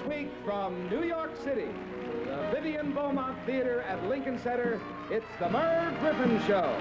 week from New York City, the Vivian Beaumont Theater at Lincoln Center, it's the Merv Griffin Show.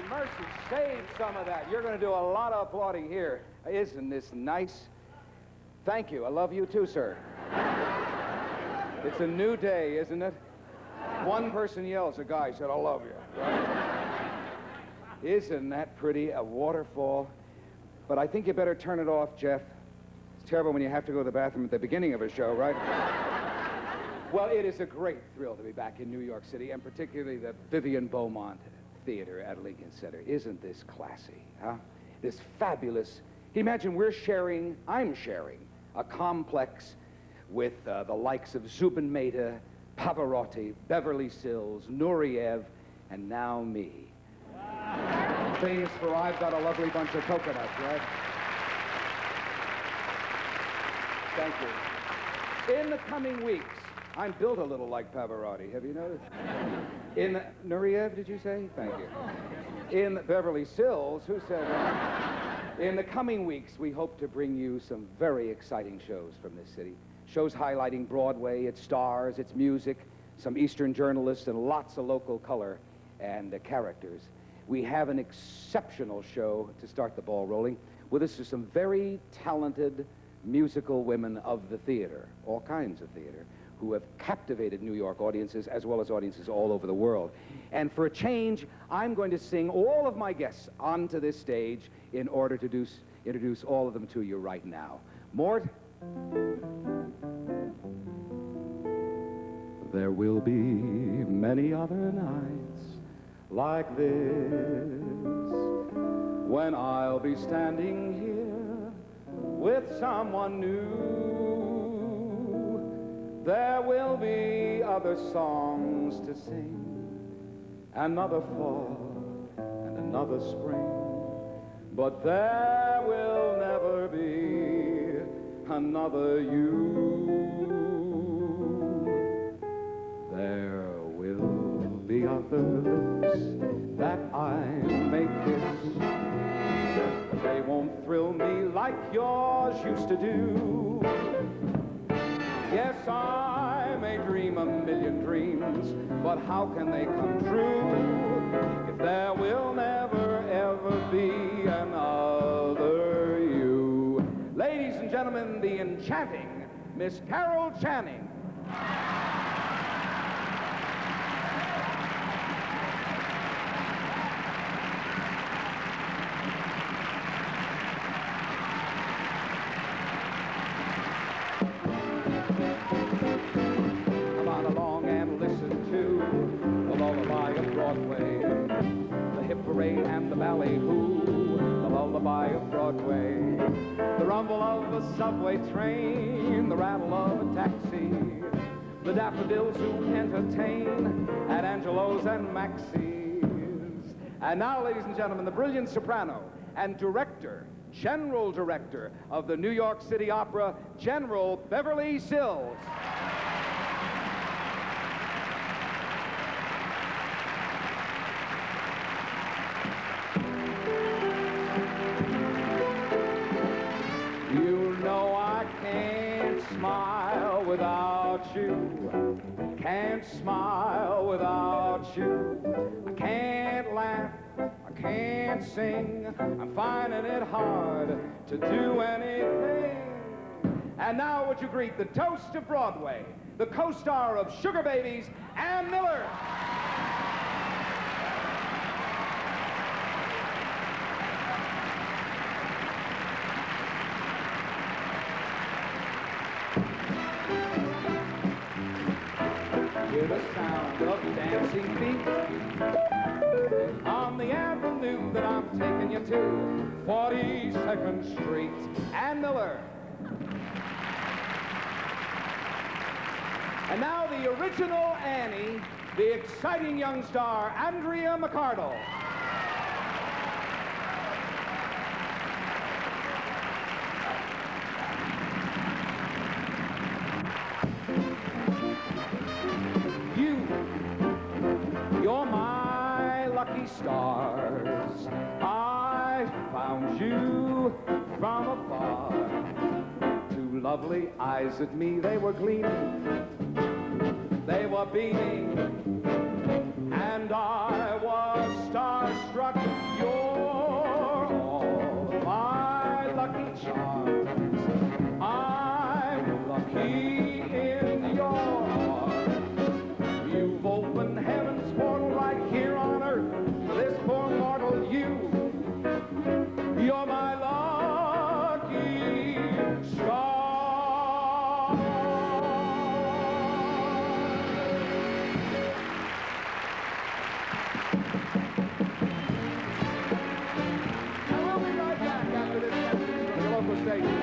Mercy, save some of that. You're going to do a lot of applauding here. Isn't this nice? Thank you. I love you too, sir. It's a new day, isn't it? One person yells, a guy said, I love you. Right? Isn't that pretty? A waterfall. But I think you better turn it off, Jeff. It's terrible when you have to go to the bathroom at the beginning of a show, right? Well, it is a great thrill to be back in New York City, and particularly the Vivian Beaumont Theater at Lincoln Center. Isn't this classy, huh? This fabulous. Can you imagine I'm sharing a complex with the likes of Zubin Mehta, Pavarotti, Beverly Sills, Nureyev, and now me. Wow. Famous for I've Got a Lovely Bunch of Coconuts, right? Thank you. In the coming weeks, I'm built a little like Pavarotti. Have you noticed? In Nureyev, did you say? Thank you. In Beverly Sills, who said that? In the coming weeks, we hope to bring you some very exciting shows from this city. Shows highlighting Broadway, its stars, its music, some Eastern journalists, and lots of local color and characters. We have an exceptional show to start the ball rolling. With us are some very talented musical women of the theater, all kinds of theater, who have captivated New York audiences as well as audiences all over the world. And for a change, I'm going to sing all of my guests onto this stage in order to introduce all of them to you right now. Mort? There will be many other nights like this when I'll be standing here with someone new. There will be other songs to sing, another fall and another spring, but there will never be another you. There will be other lips that I may kiss, but they won't thrill me like yours used to do. Yes, I may dream a million dreams, but how can they come true if there will never, ever be another you? Ladies and gentlemen, the enchanting Miss Carol Channing. Broadway, the hip parade and the ballet who, the lullaby of Broadway, the rumble of a subway train, the rattle of a taxi, the daffodils who entertain at Angelo's and Maxie's. And now, ladies and gentlemen, the brilliant soprano and general director of the New York City Opera, General Beverly Sills. Smile without you, can't smile without you. I can't laugh, I can't sing, I'm finding it hard to do anything. And now would you greet the toast of Broadway, the co-star of Sugar Babies, Ann Miller. Hear the sound of dancing feet on the avenue that I'm taking you to, 42nd Street, Ann Miller. And now the original Annie, the exciting young star, Andrea McArdle. You're my lucky stars. I found you from afar. Two lovely eyes at me, they were gleaming. They were beaming. And I was starstruck. You're all my lucky charms. I'm lucky in your arms. You've opened heaven's portal right here on earth. For this poor mortal, you're my lucky star. Now we'll be right back after this message from your local station.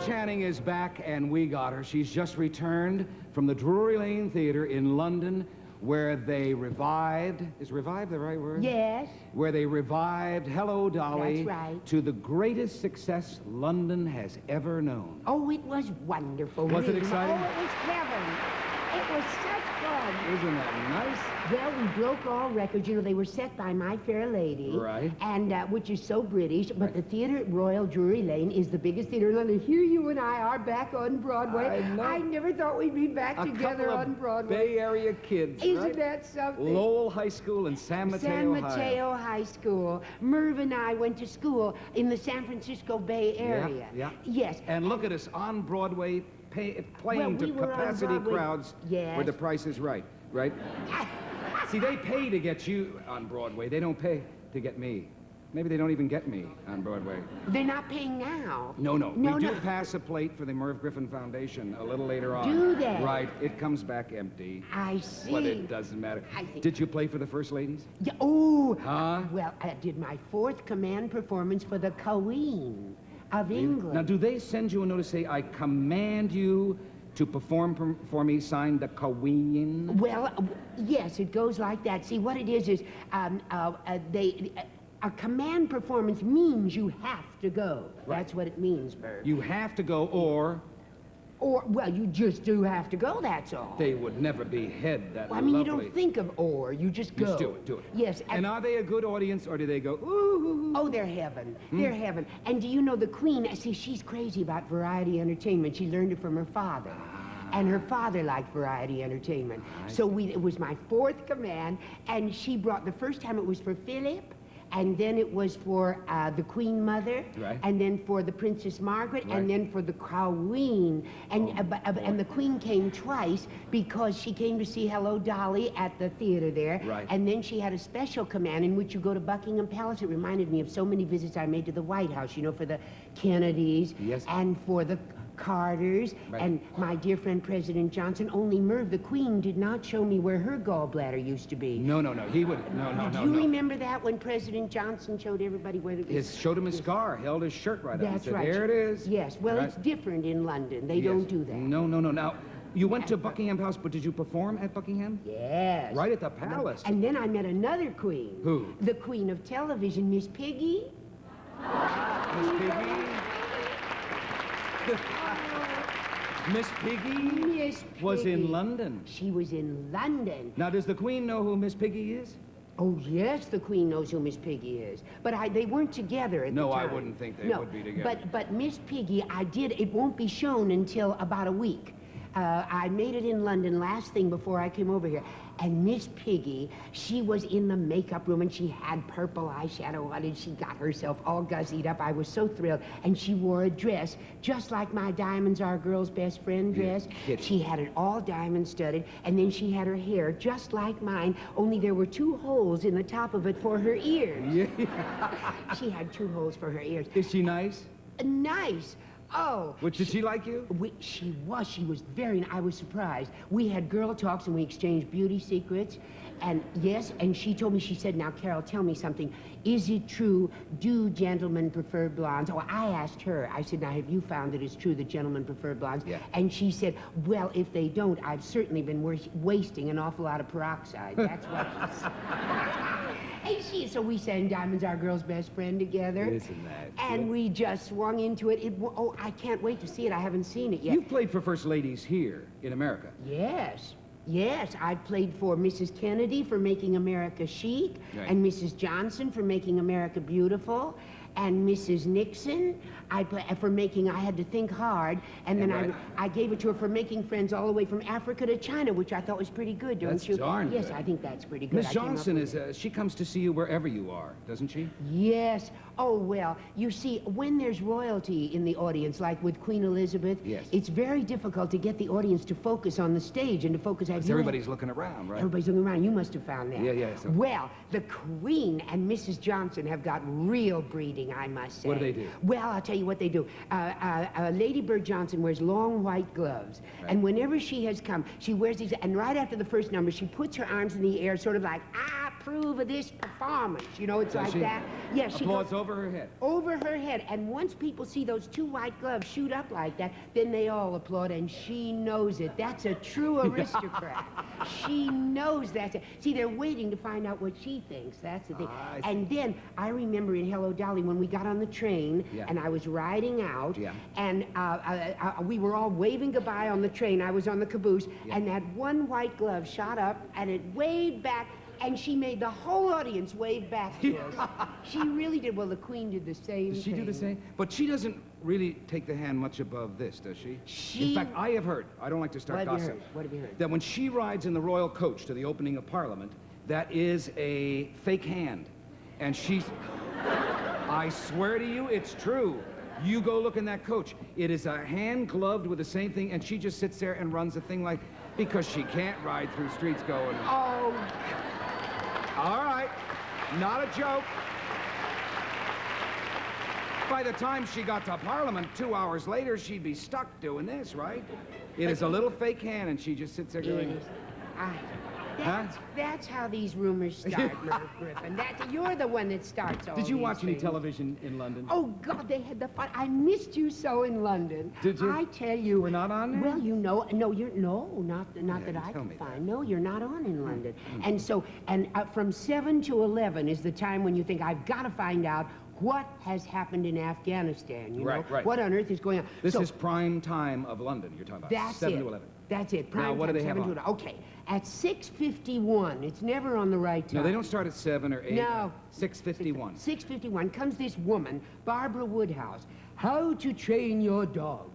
Channing is back, and we got her. She's just returned from the Drury Lane Theater in London, where they revived, is revived the right word? Yes. Where they revived Hello, Dolly. That's right. To the greatest success London has ever known. Oh, it was wonderful. Was it really. exciting? Oh, it was heaven. It was such fun. Isn't that nice? Well, we broke all records. You know, they were set by My Fair Lady. Right. And, which is so British. But Right. the theater at Royal Drury Lane is the biggest theater in London. Here you and I are back on Broadway. I know. I never thought we'd be back A together couple on of Broadway. Bay Area kids, Isn't right? that something? Lowell High School in San Mateo, San Ohio. Mateo High School. Merv and I went to school in the San Francisco Bay Area. Yeah. Yes. And look at us on Broadway, playing Well, to we were on capacity Broadway. crowds Yes. where the price is right? See, they pay to get you on Broadway. They don't pay to get me. Maybe they don't even get me on Broadway. They're not paying now. No. No, we do no. pass a plate for the Merv Griffin Foundation a little later on. Do they? Right. It comes back empty. I see. But it doesn't matter. I see. Did you play for the First Ladies? Yeah, oh. Huh? Well, I did my 4th command performance for the Queen of England. Now, do they send you a notice say, I command you to perform for me, signed the Queen? Well, yes, it goes like that. See, what it is a command performance means you have to go. Right. That's what it means, Bert. You have to go, or Or, well, you just do have to go, that's all. they would never behead that Well, I mean, lovely... you don't think of or, you just go. Just do it. Yes. And are they a good audience, or do they go, ooh? Oh, they're heaven. They're heaven. And do you know the Queen, see, she's crazy about variety entertainment. She learned it from her father. And her father liked variety entertainment. So it was my 4th command, and she brought, the first time it was for Philip, and then it was for the Queen Mother, Right. and then for the Princess Margaret, Right. and then for the Queen. And the Queen came twice because she came to see Hello, Dolly at the theater there. Right. And then she had a special command in which you go to Buckingham Palace. It reminded me of so many visits I made to the White House, you know, for the Kennedys. Yes. And for the Carters, Right. and my dear friend President Johnson. Only Merv, the Queen, did not show me where her gallbladder used to be. No, he would, no. Do you remember that when President Johnson showed everybody where it was? Showed him his scar, held his shirt right up and That's said, right. there it is. Yes, well, Right. it's different in London. They Yes. don't do that. No. Now, you went to Buckingham Palace, but did you perform at Buckingham? Yes. Right at the palace. And then I met another queen. Who? The Queen of Television, Miss Piggy. Miss Piggy? Miss Piggy Miss was in Piggy. London. She was in London. Now, does the Queen know who Miss Piggy is? Oh, yes, the Queen knows who Miss Piggy is. But they weren't together at the No, I time. wouldn't think they No, would be together. But Miss Piggy, it won't be shown until about a week. I made it in London last thing before I came over here. And Miss Piggy, she was in the makeup room, and she had purple eyeshadow on, and she got herself all guzzied up. I was so thrilled. And she wore a dress just like my Diamonds Are a Girl's Best Friend dress. kidding. She had it all diamond studded, and then she had her hair just like mine, only there were 2 holes in the top of it for her ears. Yeah. She had 2 holes for her ears. Is she nice? Nice. Oh. Did she like you? She was very, I was surprised. We had girl talks and we exchanged beauty secrets. And yes, and she told me, she said, now, Carol, tell me something. Is it true, do gentlemen prefer blondes? Oh, I asked her, I said, now, have you found that it's true that gentlemen prefer blondes? Yeah. And she said, well, if they don't, I've certainly been wasting an awful lot of peroxide. That's what she said. And so we sang Diamond's Our Girl's Best Friend together. Isn't that And good? we just swung into it. Oh, I can't wait to see it. I haven't seen it yet. You've played for first ladies here in America. Yes. Yes, I've played for Mrs. Kennedy for making America chic, Right. and Mrs. Johnson for making America beautiful, and Mrs. Nixon I had to think hard, and then right. I gave it to her for making friends all the way from Africa to China, which I thought was pretty good, don't That's you? darn Yes, good. I think that's pretty good. Miss I came up Johnson with she comes to see you wherever you are, doesn't she? Yes. Oh, well, you see, when there's royalty in the audience, like with Queen Elizabeth, Yes. it's very difficult to get the audience to focus on the stage and to focus on... Everybody's looking around, right? Everybody's looking around. You must have found that. Yeah. So. Well, the Queen and Mrs. Johnson have got real breeding, I must say. What do they do? Well, I'll tell you what they do. Lady Bird Johnson wears long white gloves. Right. And whenever she has come, she wears these, and right after the first number, she puts her arms in the air, sort of like, I approve of this performance. You know, it's like that. Yeah, she applauds goes over her head. over her head. And once people see those two white gloves shoot up like that, then they all applaud, and she knows it. That's a true aristocrat. She knows that. See, they're waiting to find out what she thinks. That's the thing. I see. And then I remember in Hello, Dolly, when we got on the train, Yeah. and I was riding out, Yeah. and we were all waving goodbye on the train. I was on the caboose, Yeah. and that one white glove shot up, and it waved back, and she made the whole audience wave back to us. She really did. Well, the Queen did the same Does she do thing. the same? But she doesn't really take the hand much above this, does she? She- In fact, I have heard, I don't like to start What have you gossip, heard? What have you heard? that when she rides in the royal coach to the opening of Parliament, that is a fake hand. And she's, I swear to you, it's true. You go look in that coach. It is a hand gloved with the same thing, and she just sits there and runs the thing like, because she can't ride through streets going, Oh, all right, not a joke. By the time she got to Parliament 2 hours later, she'd be stuck doing this, right? It is a little fake hand, and she just sits there going, yes. That's how these rumors start, Merv Griffin. You're the one that starts all Did you these watch any things. television in London? Oh, God, they had the fun. I missed you so in London. Did you? I tell you. You were not on there? Well, you know, not that I tell can me that. find. No, you're not on in London. And so, from 7 to 11 is the time when you think, I've got to find out what has happened in Afghanistan, you know? Right. What on earth is going on? This So, is prime time of London you're talking about. That's 7 it. to 11. That's it. Now, what do they have 7 to on? 11. Okay. At 6:51, it's never on the right time. No, they don't start at 7 or 8. No. 6:51. 6:51 comes this woman, Barbara Woodhouse. How to Train Your Dog.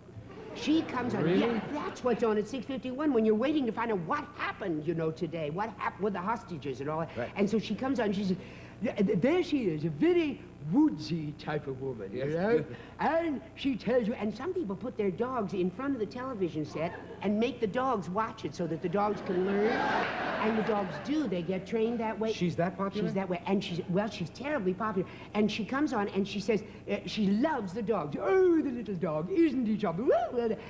She comes on. Really? Yeah, that's what's on at 6:51 when you're waiting to find out what happened, you know, today. What happened with the hostages and all that. Right. And so she comes on. She says, there she is, a very woodsy type of woman, you Yes. know? And she tells you, and some people put their dogs in front of the television set and make the dogs watch it so that the dogs can learn. And the dogs do. They get trained that way. She's that popular? She's that way. And she's terribly popular. And she comes on and she says, she loves the dogs. Oh, the little dog, isn't he charming?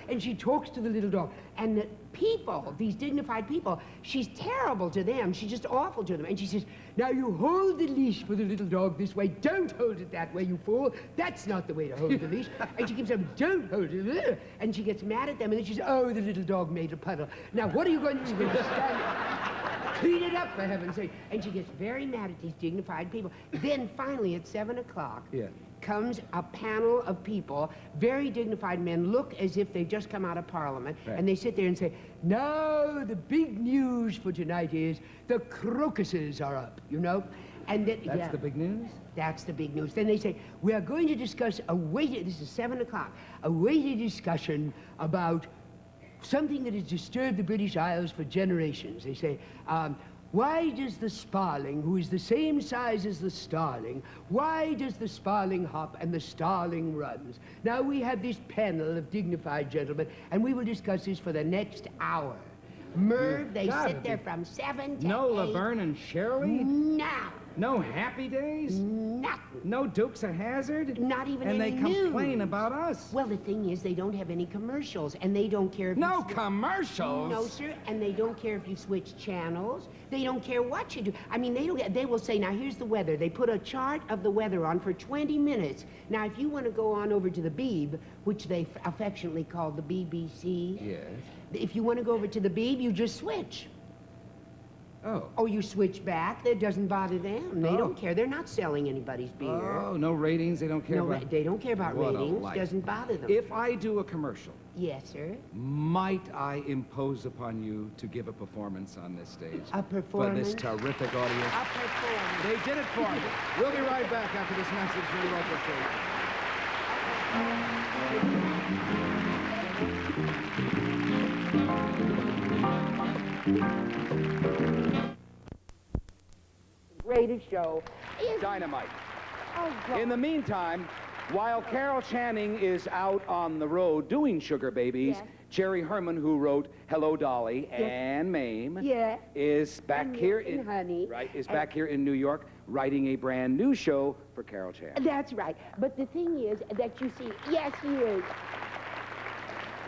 And she talks to the little dog. And the people, these dignified people, she's terrible to them. She's just awful to them. And she says, now you hold the leash for the little dog this way. Don't hold it that way, you fool. That's not the way to hold the leash. And she keeps saying, don't hold it. And she gets mad at them. And then she says, oh, the little dog made a puddle. Now, what are you going to do? You're going to stand clean it up, for heaven's sake. And she gets very mad at these dignified people. Then finally, at 7 o'clock, Yeah. comes a panel of people, very dignified men, look as if they've just come out of Parliament, Right. and they sit there and say, now the big news for tonight is the crocuses are up, you know? And then, That's the big news? That's the big news. Then they say, we are going to discuss this is 7 o'clock, a weighty discussion about something that has disturbed the British Isles for generations. They say, why does the sparling, who is the same size as the starling, why does the sparling hop and the starling runs? Now we have this panel of dignified gentlemen, and we will discuss this for the next hour. Merv, they gotta sit there be- from 7 to No 8. Laverne and Shirley? Now, No Happy Days? Nothing. No Dukes of Hazzard? Not even and any they complain news. about us. Well, the thing is, they don't have any commercials, and they don't care if No you commercials? No, sir, and they don't care if you switch channels. They don't care what you do. I mean, they will say, now, here's the weather. They put a chart of the weather on for 20 minutes. Now, if you want to go on over to the Beeb, which they affectionately call the BBC. Yes. If you want to go over to the Beeb, you just switch. Oh. Or you switch back. That doesn't bother them. They don't care. They're not selling anybody's beer. Oh, no ratings? They don't care about... They don't care about What a ratings. life. Doesn't bother them. If I do a commercial, Yes, sir. might I impose upon you to give a performance on this stage? A performance? For this terrific audience? A performance. They did it for me. We'll be right back after this message from the local station. Greatest show is... Dynamite. Oh, God. In the meantime, while Carol Channing is out on the road doing Sugar Babies, Yes. Jerry Herman, who wrote Hello, Dolly, Yes. and Mame, Yeah. is back And here Milk and in Honey. right is And- back here in New York writing a brand new show for Carol Channing. That's right. But the thing is that you see, yes, he is.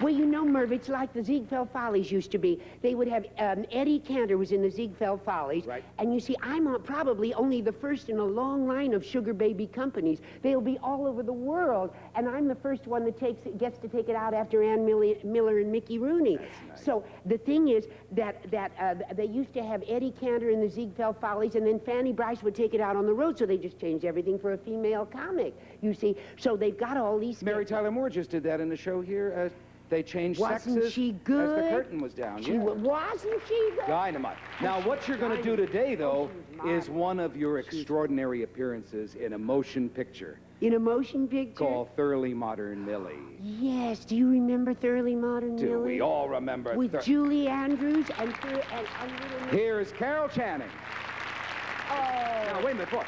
Well, you know, Merv, it's like the Ziegfeld Follies used to be. They would have, Eddie Cantor was in the Ziegfeld Follies. Right. And you see, I'm probably only the first in a long line of sugar baby companies. They'll be all over the world. And I'm the first one that gets to take it out after Ann Miller and Mickey Rooney. That's nice. So the thing is that they used to have Eddie Cantor in the Ziegfeld Follies, and then Fanny Brice would take it out on the road, so they just changed everything for a female comic, you see. So they've got all these... Mary Tyler Moore just did that in the show here. They changed Wasn't sexes she good? as the curtain was down. She yeah. wasn't she good? Dynamite. Now, what you're going to do today, though, she was is one of your extraordinary appearances in a motion picture In a motion picture? called Thoroughly Modern Millie. Yes. Do you remember Thoroughly Modern Do Millie? we all remember? With Julie Andrews and little... Here's Carol Channing. Oh. Now, wait a minute. What?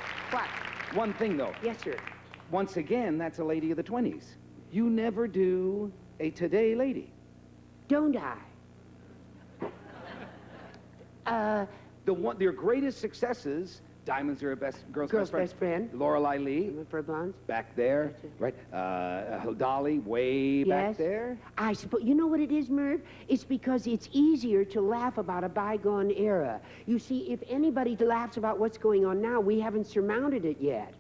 One thing, though. Yes, sir. Once again, that's a lady of the 20s. You never do a Today lady. Don't I? Your greatest successes, Diamonds Are a Girl's Best Friend. Lorelei Lee, For blondes? back there, right? Dolly, way back Yes. there. I suppose, you know what it is, Merv? It's because it's easier to laugh about a bygone era. You see, if anybody laughs about what's going on now, we haven't surmounted it yet.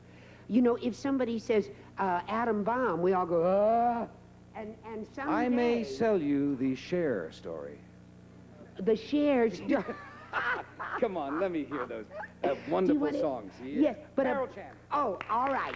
You know, if somebody says, atom bomb, we all go, and someday... I may sell you the Cher story. The shares... Come on, let me hear those Do you wonderful want it? songs. Yeah. Yes, but... Carol Channing. Oh, all right.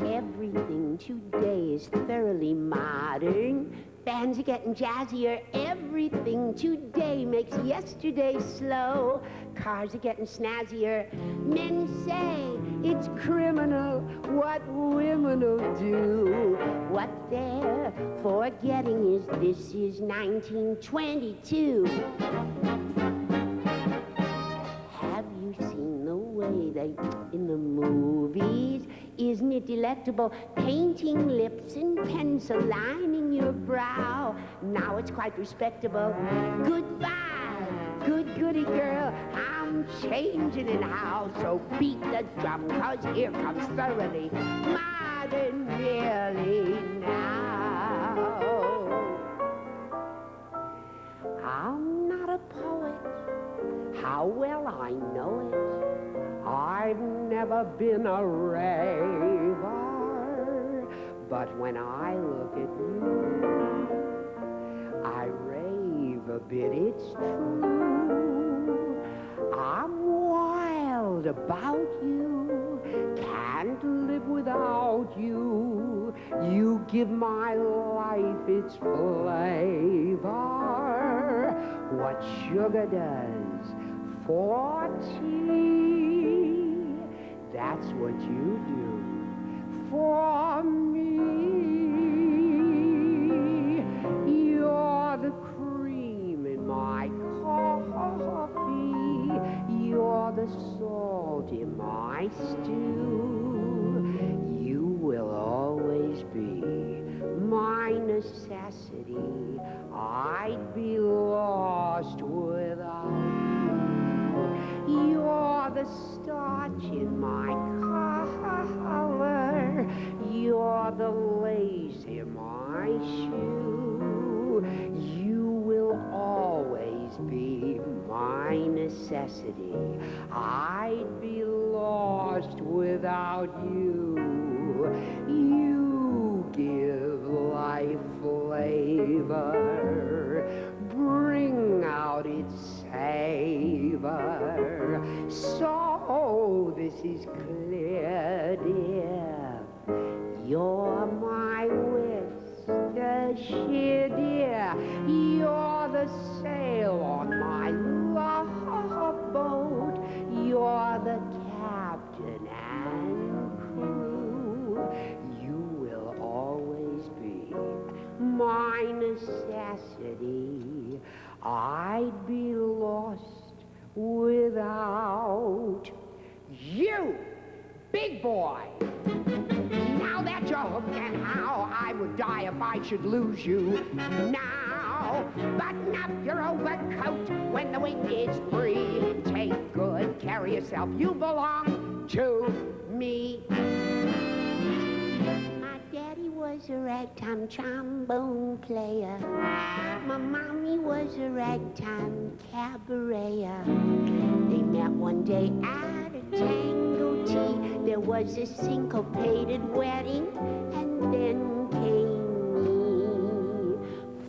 Everything today is thoroughly modern. Bands are getting jazzier. Everything today makes yesterday slow. Cars are getting snazzier. Men say it's criminal what women'll do. What they're forgetting is this is 1922. Have you seen the way they in the movies? Isn't it delectable? Painting lips and pencil lining your brow. Now it's quite respectable. Goodbye, goody girl. I'm changing it now. So beat the drum, 'cause here comes thoroughly modern Millie now. I'm not a poet. How well I know it. I've never been a raver, but when I look at you, I rave a bit, it's true. I'm wild about you, can't live without you. You give my life its flavor, what sugar does for tea, that's what you do for me. You're the cream in my coffee. You're the salt in my stew. You will always be mine necessity. I'd be lost without you. You're the starch in my collar. You're the lace in my shoe. You will always be my necessity. I'd be lost without you. You give life flavor, bring out its savor. So this is clear, dear. You're my Worcestershire, dear. You're the sail on my love boat. You're the captain and crew. You will always be my necessity. I'd be lost without you, big boy. Now that you're hooked, and how I would die if I should lose you. Now, button up your overcoat when the wind is free. Take good care of yourself. You belong to me. My daddy was a ragtime trombone player. My mommy was a ragtime cabareter. They met one day at a tango tea. There was a syncopated wedding, and then came me.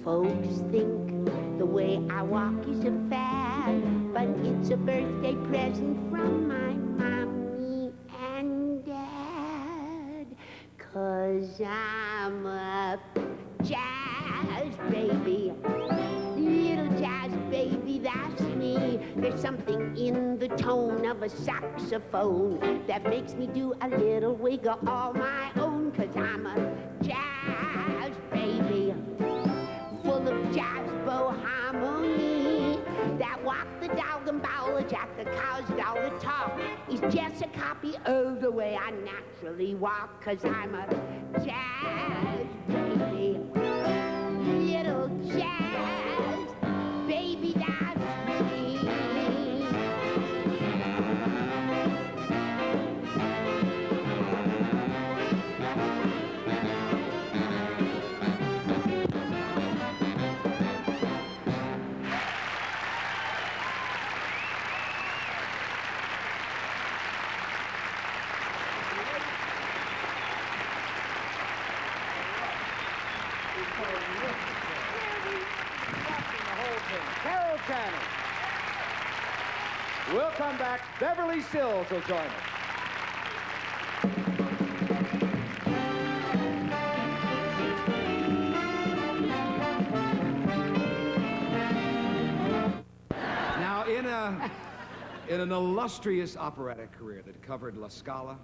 Folks think the way I walk is a fad, but it's a birthday present from my mommy and dad. 'Cause I'm a jazz baby. Little jazz baby, that's me. There's something in the tone of a saxophone that makes me do a little wiggle all my own. 'Cause I'm a jazz baby, full of jazz bohemony. That walk the dog and bowl, Jack the cow's doll, the talk is just a copy of the way I naturally walk. 'Cause I'm a jazz baby, little jazz baby, that's me. Carol Channing. We'll come back. Beverly Sills will join us. Now, in an illustrious operatic career that covered La Scala,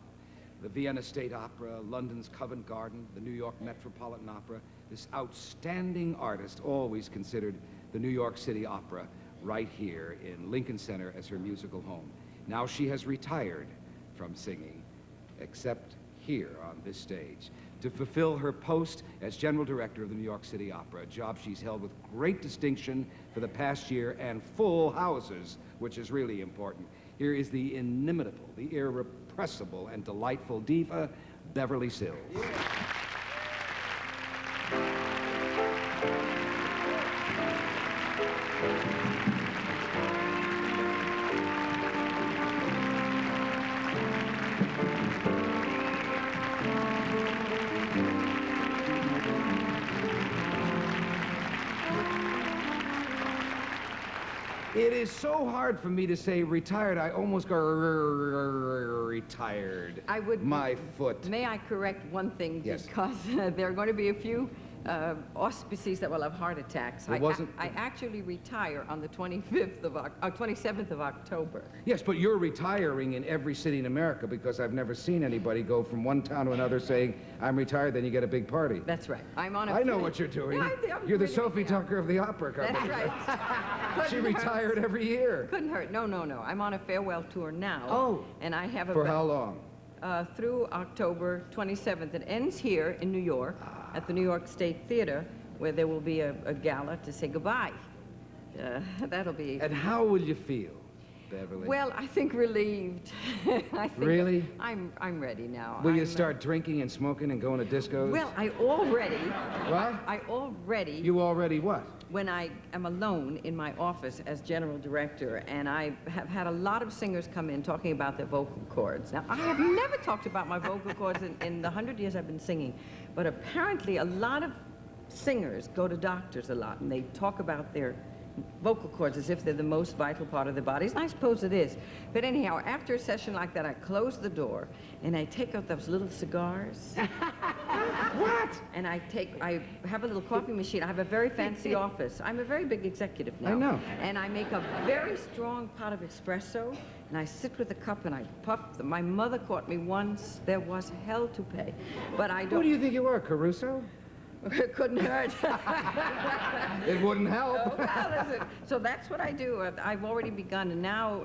the Vienna State Opera, London's Covent Garden, the New York Metropolitan Opera, this outstanding artist always considered the New York City Opera right here in Lincoln Center as her musical home. Now she has retired from singing, except here on this stage, to fulfill her post as General Director of the New York City Opera, a job she's held with great distinction for the past year, and full houses, which is really important. Here is the inimitable, the irrepressible, and delightful diva, Beverly Sills. Yeah. It is so hard for me to say retired. I almost go retired. I would. My foot. May I correct one thing? Yes. Because there are going to be a few auspices that will have heart attacks. I actually retire on the 27th of October. Yes, but you're retiring in every city in America, because I've never seen anybody go from one town to another saying, I'm retired, then you get a big party. That's right. I'm on a... I know what you're doing. Yeah, you're the Sophie Tucker of the opera company. That's right. She retired every year. Couldn't hurt. No. I'm on a farewell tour now. Oh. And I have For how long? Through October 27th. It ends here in New York. at the New York State Theater, where there will be a gala to say goodbye. That'll be... And how will you feel, Beverly? Well, I think relieved. I think really? I'm ready now. Will you start drinking and smoking and going to discos? Well, I already... What? I already... You already what? When I am alone in my office as general director, and I have had a lot of singers come in talking about their vocal cords. Now, I have never talked about my vocal cords in the 100 years I've been singing, but apparently a lot of singers go to doctors a lot, and they talk about their vocal cords as if they're the most vital part of their bodies, and I suppose it is. But anyhow, after a session like that, I close the door, and I take out those little cigars. What? And I have a little coffee machine. I have a very fancy office. I'm a very big executive now. I know. And I make a very strong pot of espresso, and I sit with a cup and I puff. My mother caught me once. There was hell to pay. But I don't... Who do you think you are, Caruso? It couldn't hurt. It wouldn't help. Oh, well, listen. So that's what I do. I've already begun, and now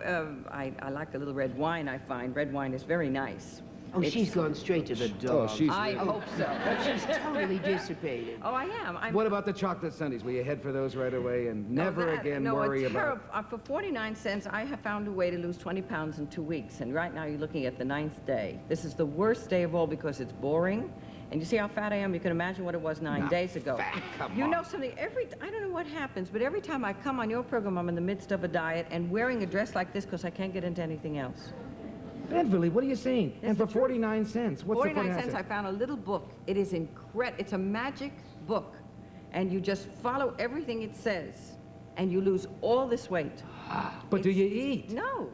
I like a little red wine, I find. Red wine is very nice. Oh, she's gone straight to the dog. I hope so. She's totally dissipated. Oh, I am. What about the chocolate sundaes? Will you head for those right away and never again worry about... For 49 cents, I have found a way to lose 20 pounds in 2 weeks, and right now you're looking at the 9th day. This is the worst day of all because it's boring. And you see how fat I am? You can imagine what it was 9 days ago. Fat, come you on. know something, I don't know what happens, but every time I come on your program, I'm in the midst of a diet and wearing a dress like this because I can't get into anything else. Beverly, what are you saying? That's And for the truth. 49 cents, what's 49 the 49 cents, I found a little book. It is incredible. It's a magic book. And you just follow everything it says, and you lose all this weight. But do you eat? No.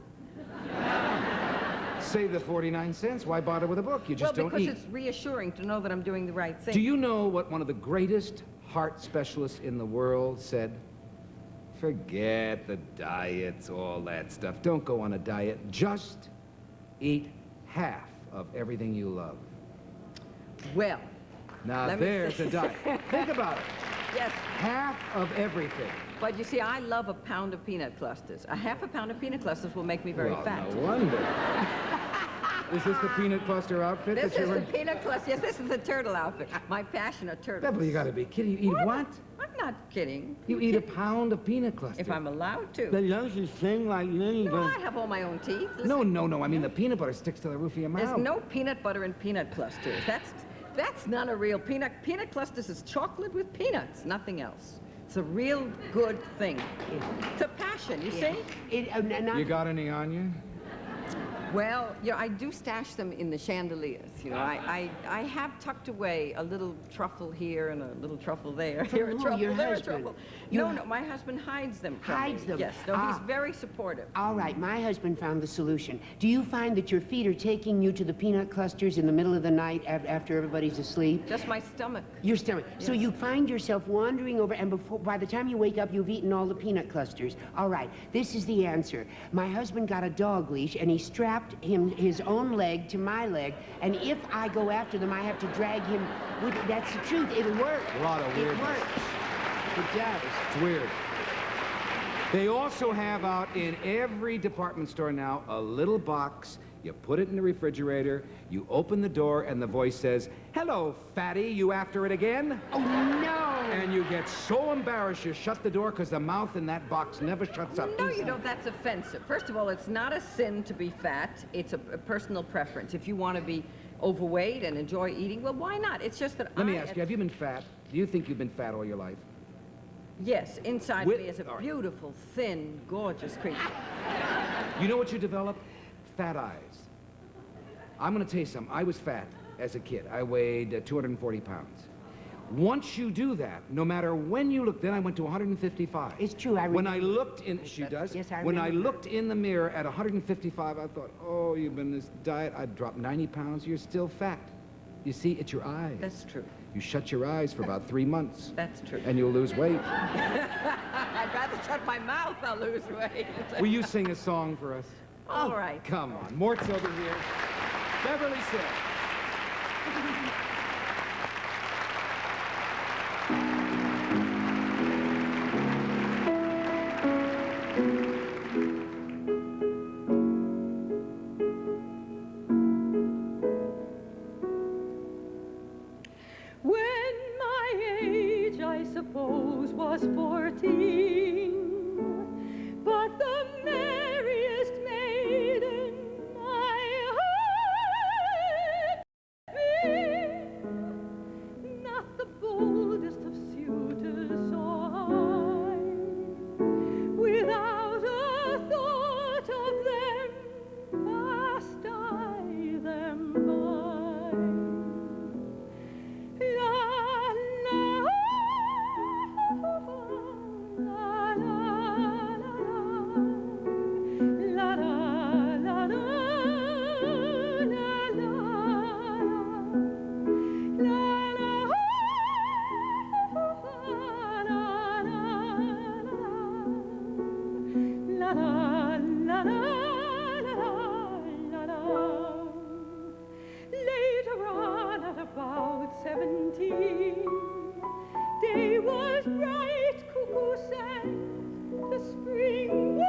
Save the 49 cents. Why bother with a book? You just don't eat. Well, because it's reassuring to know that I'm doing the right thing. Do you know what one of the greatest heart specialists in the world said? Forget the diets, all that stuff. Don't go on a diet. Just eat half of everything you love. Well, Now let me there's say- a diet. Think about it. yes. Half of everything. But you see, I love a pound of peanut clusters. A half a pound of peanut clusters will make me very Well, fat. no wonder. Is this the peanut cluster outfit This that you're is the wearing? peanut cluster. Yes, this is the turtle outfit. My passion are turtles. Beverly, you gotta be kidding. You eat what? I'm not kidding. You eat a pound of peanut cluster. If I'm allowed to. But don't you sing like Lenny? No, I have all my own teeth. Listen, No. I mean, the peanut butter sticks to the roof of your mouth. there's no peanut butter in peanut clusters. That's not a real peanut. Peanut clusters is chocolate with peanuts, nothing else. It's a real good thing. It's a passion, you see? You got any on you? Well, yeah, I do stash them in the chandeliers. You know, I have tucked away a little truffle here and a little truffle there. Here a who? truffle, Your there a husband? truffle. Your No, my husband hides them from Hides me. them? Yes, no, he's Ah. very supportive. All right, my husband found the solution. Do you find that your feet are taking you to the peanut clusters in the middle of the night after everybody's asleep? Just my stomach. Your stomach. So Yes. you find yourself wandering over, and by the time you wake up, you've eaten all the peanut clusters. All right, this is the answer. My husband got a dog leash, and he strapped his own leg to my leg, and if I go after them, I have to drag him with it. That's the truth. It'll work. A lot of It weirdness. works. It does. It's weird. They also have out in every department store now a little box. You put it in the refrigerator, you open the door, and the voice says, "Hello, fatty, you after it again?" Oh, no! And you get so embarrassed you shut the door because the mouth in that box never shuts up. No, you don't. That's offensive. First of all, it's not a sin to be fat. It's a personal preference. If you want to be overweight and enjoy eating, well, why not? It's just that Let me ask you, have you been fat? Do you think you've been fat all your life? Yes, inside With- me is a all right. beautiful, thin, gorgeous creature. You know what you develop? Fat eyes. I'm going to tell you something. I was fat as a kid. I weighed 240 pounds. Once you do that, no matter when you look, then I went to 155. It's true, I When I remember. looked in, she does? Yes, I When I remember. looked in the mirror at 155, I thought, oh, you've been this diet. I dropped 90 pounds. You're still fat. You see, it's your eyes. That's true. You shut your eyes for about 3 months. That's true. And you'll lose weight. I'd rather shut my mouth. I'll lose weight. Will you sing a song for us? All right. Come on. Mort's over here. Beverly Sills. When la la la la la la. Later on, at about 17, day was bright, cuckoo sang, the spring was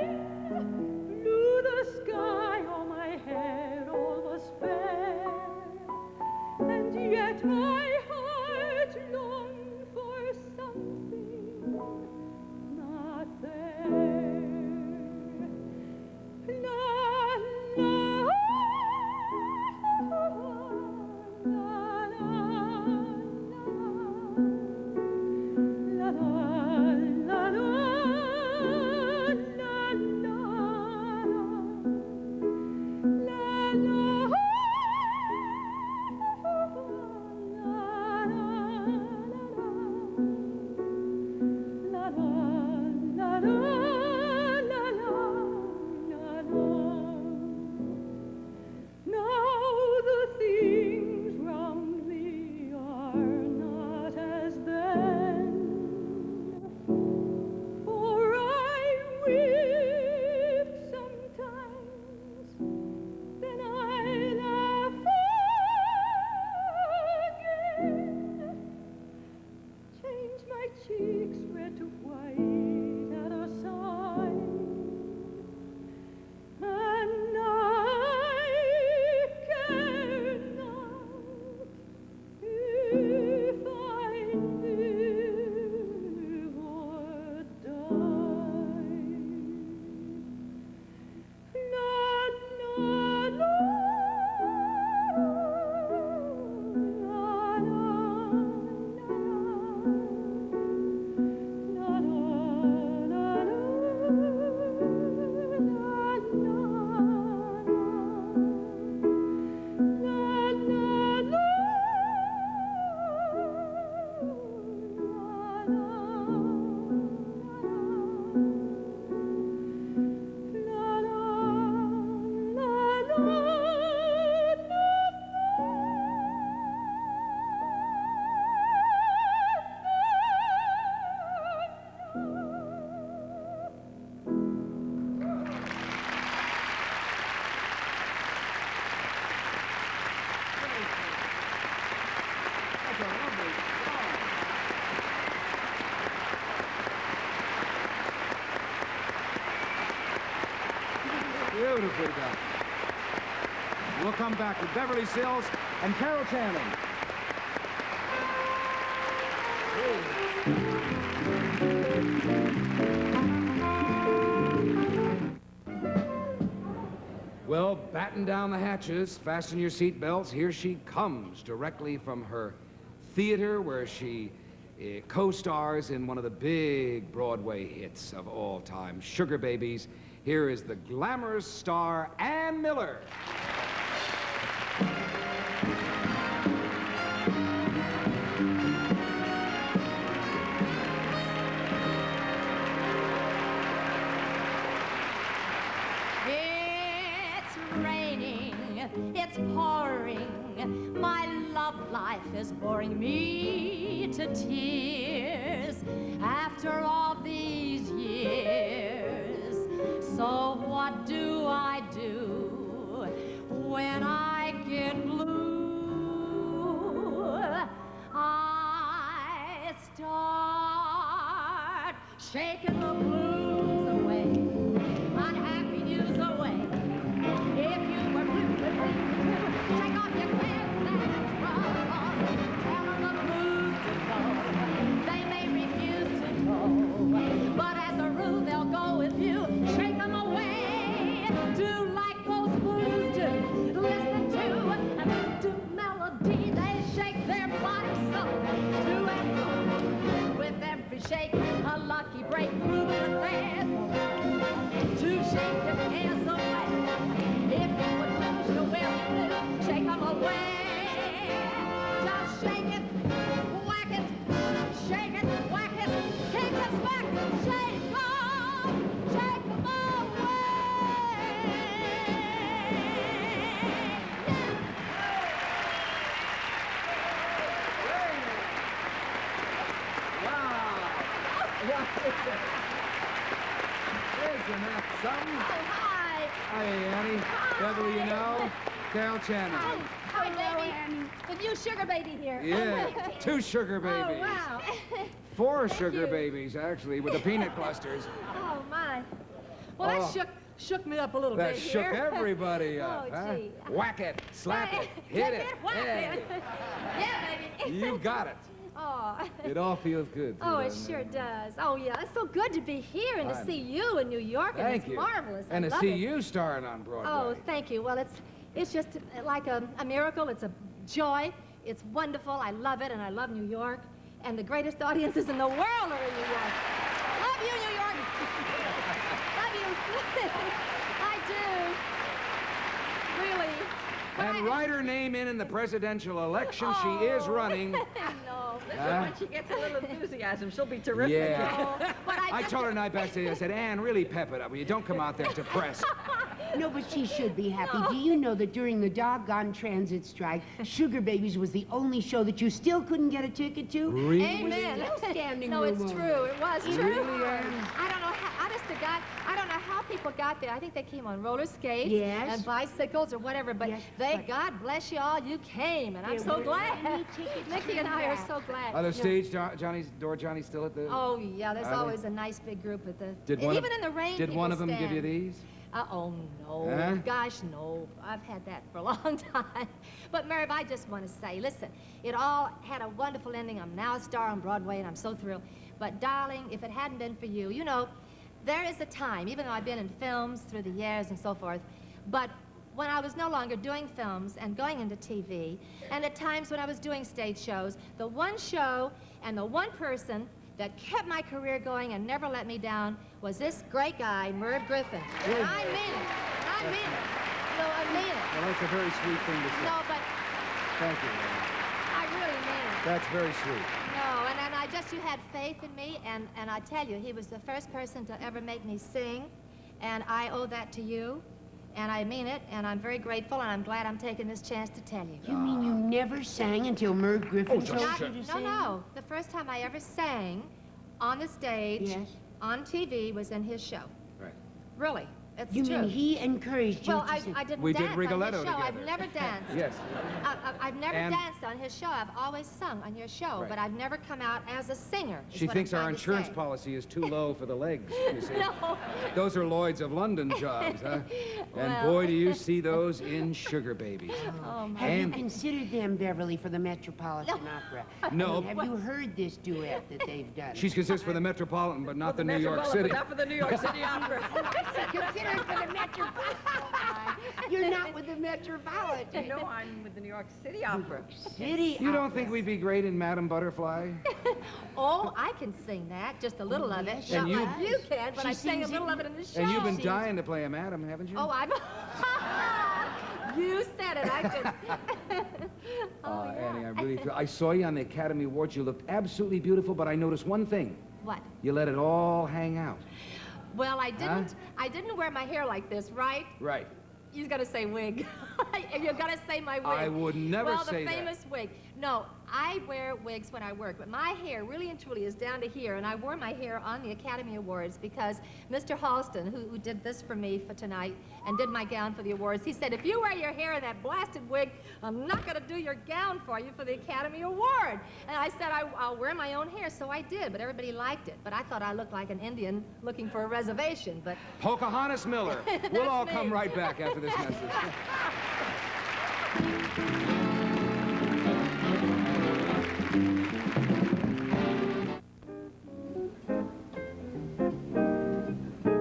green. Blue the sky, all my hair, all was fair, and yet my heart longed for something not there. La la la la la la la la la. Cheeks red to white at a sign, and I care not if I live or die. La la la la la. Beautifully done. We'll come back with Beverly Sills and Carol Channing. Well, batten down the hatches, fasten your seatbelts. Here she comes, directly from her theater where she co-stars in one of the big Broadway hits of all time, Sugar Babies. Here is the glamorous star, Ann Miller. It's raining, it's pouring, my love life is boring me to tears after all these years. So what do I do when I get blue? I start shaking the blues away, unhappy news away. If you were blue, take off your cares and trouble. Tell them the blues to go, they may refuse to go, but in that something? Oh, hi. Hi, Annie. Beverly, you know, Carol Channing. Oh, hi, baby. With you, sugar baby here. Yeah, 2 sugar babies. Oh, wow. 4 sugar you. babies, actually, with the peanut clusters. Oh, my. Well, Oh. that shook me up a little That bit shook here. everybody up. Oh, huh? gee. Whack it, slap it, hit it. Whack Yeah. it. Yeah, baby. You got it. Oh. It all feels good. Oh, it doesn't sure does. Oh, yeah. It's so good to be here and I to know. see you in New York, and Thank it's you. marvelous. And I to love see it. you starring on Broadway. Oh, thank you. Well, it's just like a miracle. It's a joy. It's wonderful. I love it, and I love New York. And the greatest audiences in the world are in New York. Love you, New York. Love you. I do. Really. But And write her name in the presidential election. She is running. No. Huh? When she gets a little enthusiasm, she'll be terrific. Yeah. No. But I just- told her tonight backstage, I said, Ann, really pep it up. You don't come out there depressed. No, but she should be happy. Do you know that during the doggone transit strike, Sugar Babies was the only show that you still couldn't get a ticket to? Really? Amen. No standing No, room it's only. true. It was true. Really, Ann? I don't know how, honest to God, I don't know how people got there. I think they came on roller skates Yes. and bicycles or whatever, but Yes, they, but- God bless you all, you came, and I'm There so were glad. any tickets Nikki to and I are that. so glad. Are the stage Johnny still at the... Oh, yeah, there's Are they? always a nice big group at the... Did one even of- in the rain, Did one of people them give you stand. these? Oh, no. Huh? Gosh, no. I've had that for a long time. But, Merv, I just want to say, listen, it all had a wonderful ending. I'm now a star on Broadway, and I'm so thrilled. But, darling, if it hadn't been for you, you know, there is a time, even though I've been in films through the years and so forth, but when I was no longer doing films and going into TV, and at times when I was doing stage shows, the one show and the one person that kept my career going and never let me down was this great guy, Merv Griffin. And I mean it. I mean it. No, I mean it. Well, that's a very sweet thing to say. No, but Thank you, Ann. I really mean it. That's very sweet. No, and I just, you had faith in me, and I tell you, he was the first person to ever make me sing, and I owe that to you, and I mean it, and I'm very grateful, and I'm glad I'm taking this chance to tell you. You mean you never sang until Merv Griffin told just you to No, sing? no. The first time I ever sang on the stage, Yes. on TV, was in his show. Right. Really. It's You true. mean he encouraged you Well, to sing? I didn't We did dance on Rigoletto his show. I've together. never danced. Yes. I've never And- danced on his show. I've always sung on your show, Right. but I've never come out as a singer. is She what thinks I'm our trying to insurance say. policy is too low for the legs, you see. No. Those are Lloyd's of London jobs, huh? And Well. boy, do you see those in Sugar Babies. Oh, my. Have you And- considered them, Beverly, for the Metropolitan Opera? No. I mean, have you heard this duet that they've done? She's considered for the Metropolitan, but not For the New York City. Metropolitan, Not for the New York City Opera. Consider it for the Metropolitan. You're not with the Metropolitan. No, I'm with the New York City Opera. City You don't Opera. think we'd be great in Madame Butterfly? Oh, I can sing that, just a little of it. yes, Not she like does. you can, but She I sang a sings little it- of it in the show. And you've been dying to play a madam, haven't you? Oh, I've... You said it. I just... Oh, yeah. Annie, I really feel... I saw you on the Academy Awards. You looked absolutely beautiful, but I noticed one thing. What? You let it all hang out. Well, I didn't wear my hair like this, right? Right. You gotta say wig. You gotta say my wig. I would never well, say the that. famous wig. No, I wear wigs when I work, but my hair really and truly is down to here, and I wore my hair on the Academy Awards because Mr. Halston, who did this for me for tonight and did my gown for the awards, he said, if you wear your hair in that blasted wig, I'm not gonna do your gown for you for the Academy Award. And I said, I'll wear my own hair, so I did, but everybody liked it. But I thought I looked like an Indian looking for a reservation, but Pocahontas Miller. We'll That's all me. come right back after this message.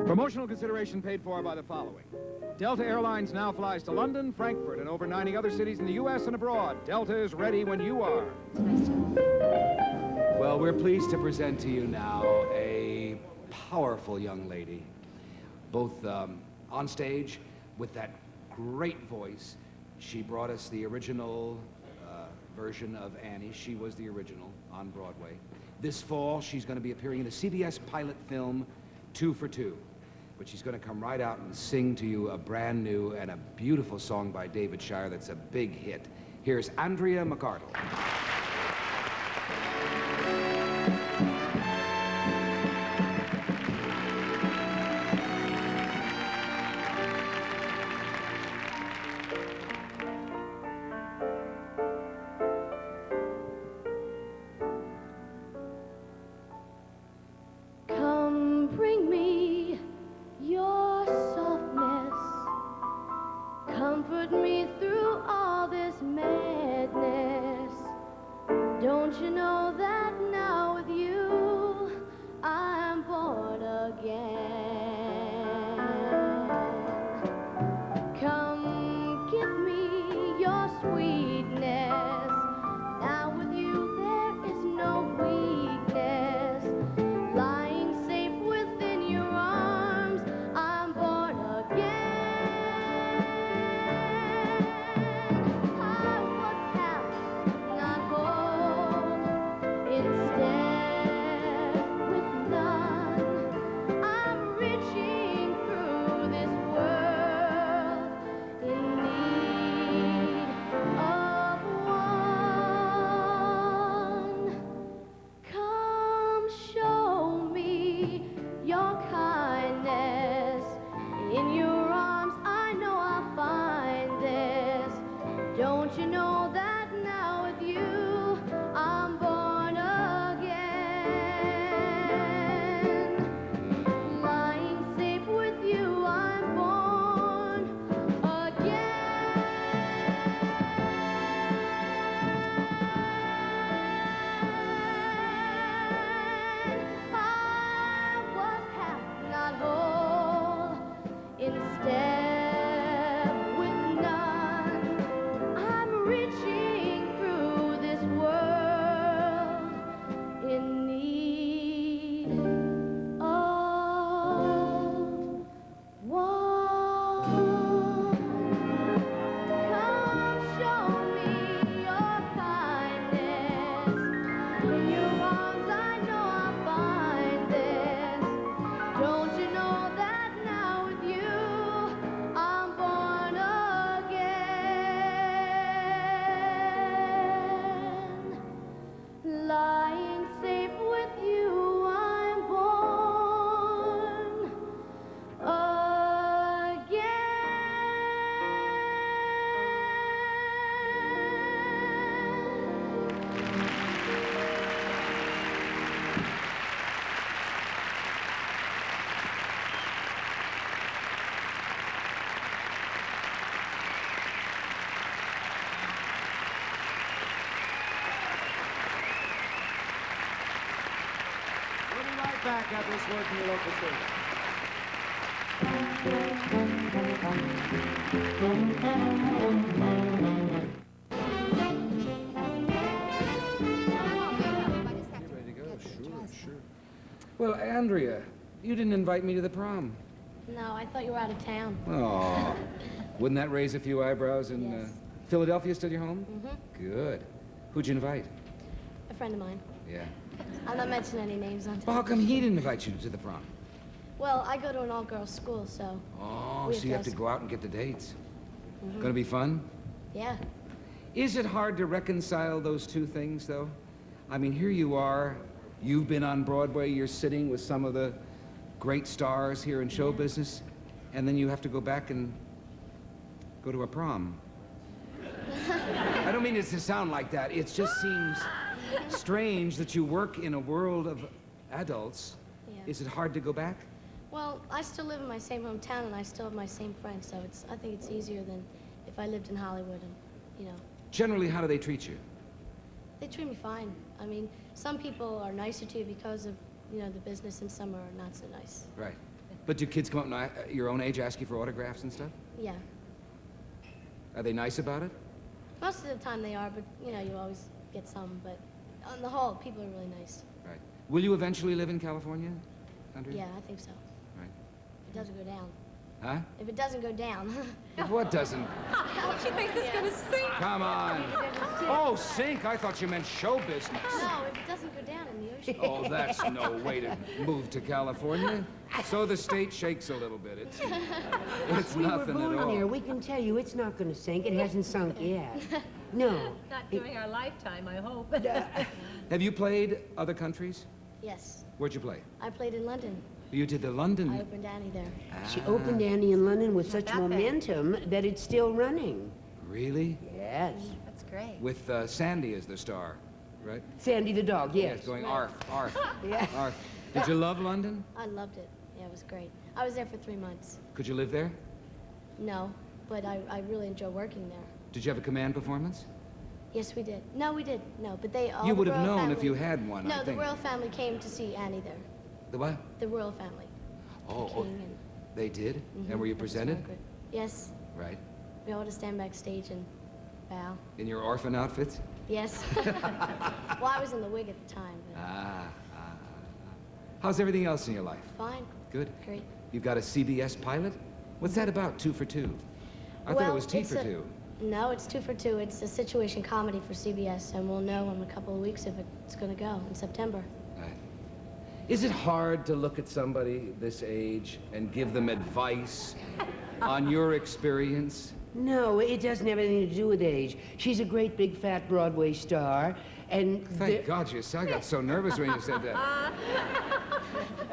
Promotional consideration paid for by the following. Delta Airlines now flies to London, Frankfurt, and over 90 other cities in the U.S. and abroad. Delta is ready when you are. Well, we're pleased to present to you now a powerful young lady, both on stage with that great voice. She brought us the original version of Annie. She was the original on Broadway. This fall, she's going to be appearing in the CBS pilot film 2 for 2. But she's going to come right out and sing to you a brand new and a beautiful song by David Shire that's a big hit. Here's Andrea McArdle. back after this word from your local station. Well, Andrea, you didn't invite me to the prom. No, I thought you were out of town. Oh, wouldn't that raise a few eyebrows? And Yes. Philadelphia still your home? Mm-hmm. Good. Who'd you invite? A friend of mine. Yeah. I'll not mention any names on Well, how come television. he didn't invite you to the prom? Well, I go to an all-girls school, so... Oh, we so you have to ask- go out and get the dates. Mhm. Gonna be fun? Yeah. Is it hard to reconcile those two things, though? I mean, here you are. You've been on Broadway. You're sitting with some of the great stars here in show business. And then you have to go back and go to a prom. I don't mean it to sound like that. It just seems strange that you work in a world of adults. Yeah. Is it hard to go back? Well, I still live in my same hometown, and I still have my same friends, so I think it's easier than if I lived in Hollywood and, you know. Generally, how do they treat you? They treat me fine. I mean, some people are nicer to you because of, you know, the business, and some are not so nice. Right. But do kids come up and your own age ask you for autographs and stuff? Yeah. Are they nice about it? Most of the time they are, but, you know, you always get some, but on the whole, people are really nice. Right. Will you eventually live in California, Andrea? Yeah, I think so. Right. If it doesn't go down. Huh? If it doesn't go down. What doesn't? She thinks it's gonna sink. Come on. Oh, sink. I thought you meant show business. No, if it doesn't go down in the ocean. Oh, that's no way to move to California. So the state shakes a little bit. It's We were nothing at born all. here. We can tell you it's not going to sink. It hasn't sunk yet. No. Not during our lifetime, I hope. Have you played other countries? Yes. Where'd you play? I played in London. You did the I London. opened Annie there. She opened Annie in London with such that bad. momentum that it's still running. Really? Yes. That's great. With Sandy as the star, right? Sandy the dog, yes. Going arf, arf, Yeah. arf. Did you love London? I loved it. Yeah, it was great. I was there for 3 months. Could you live there? No, but I really enjoy working there. Did you have a command performance? Yes, we did. No, we did. No, but they all You the would have royal known if family- you had one, No, I the think. royal family came to see Annie there. The what? The royal family. Oh, The oh, king and... they did? Mhm, And were you that was presented? real good. Yes. Right. We all had to stand backstage and bow. In your orphan outfits? Yes. Well, I was in the wig at the time, but How's everything else in your life? fine. Good. Great. You've got a CBS pilot? What's that about, 2 for 2? I thought it was T it's for a- 2. No, it's 2 for 2. It's a situation comedy for CBS, and we'll know in a couple of weeks if it's going to go in September. Right. Is it hard to look at somebody this age and give them advice on your experience? No, it doesn't have anything to do with age. She's a great big fat Broadway star, and Thank God you said. I got so nervous when you said that.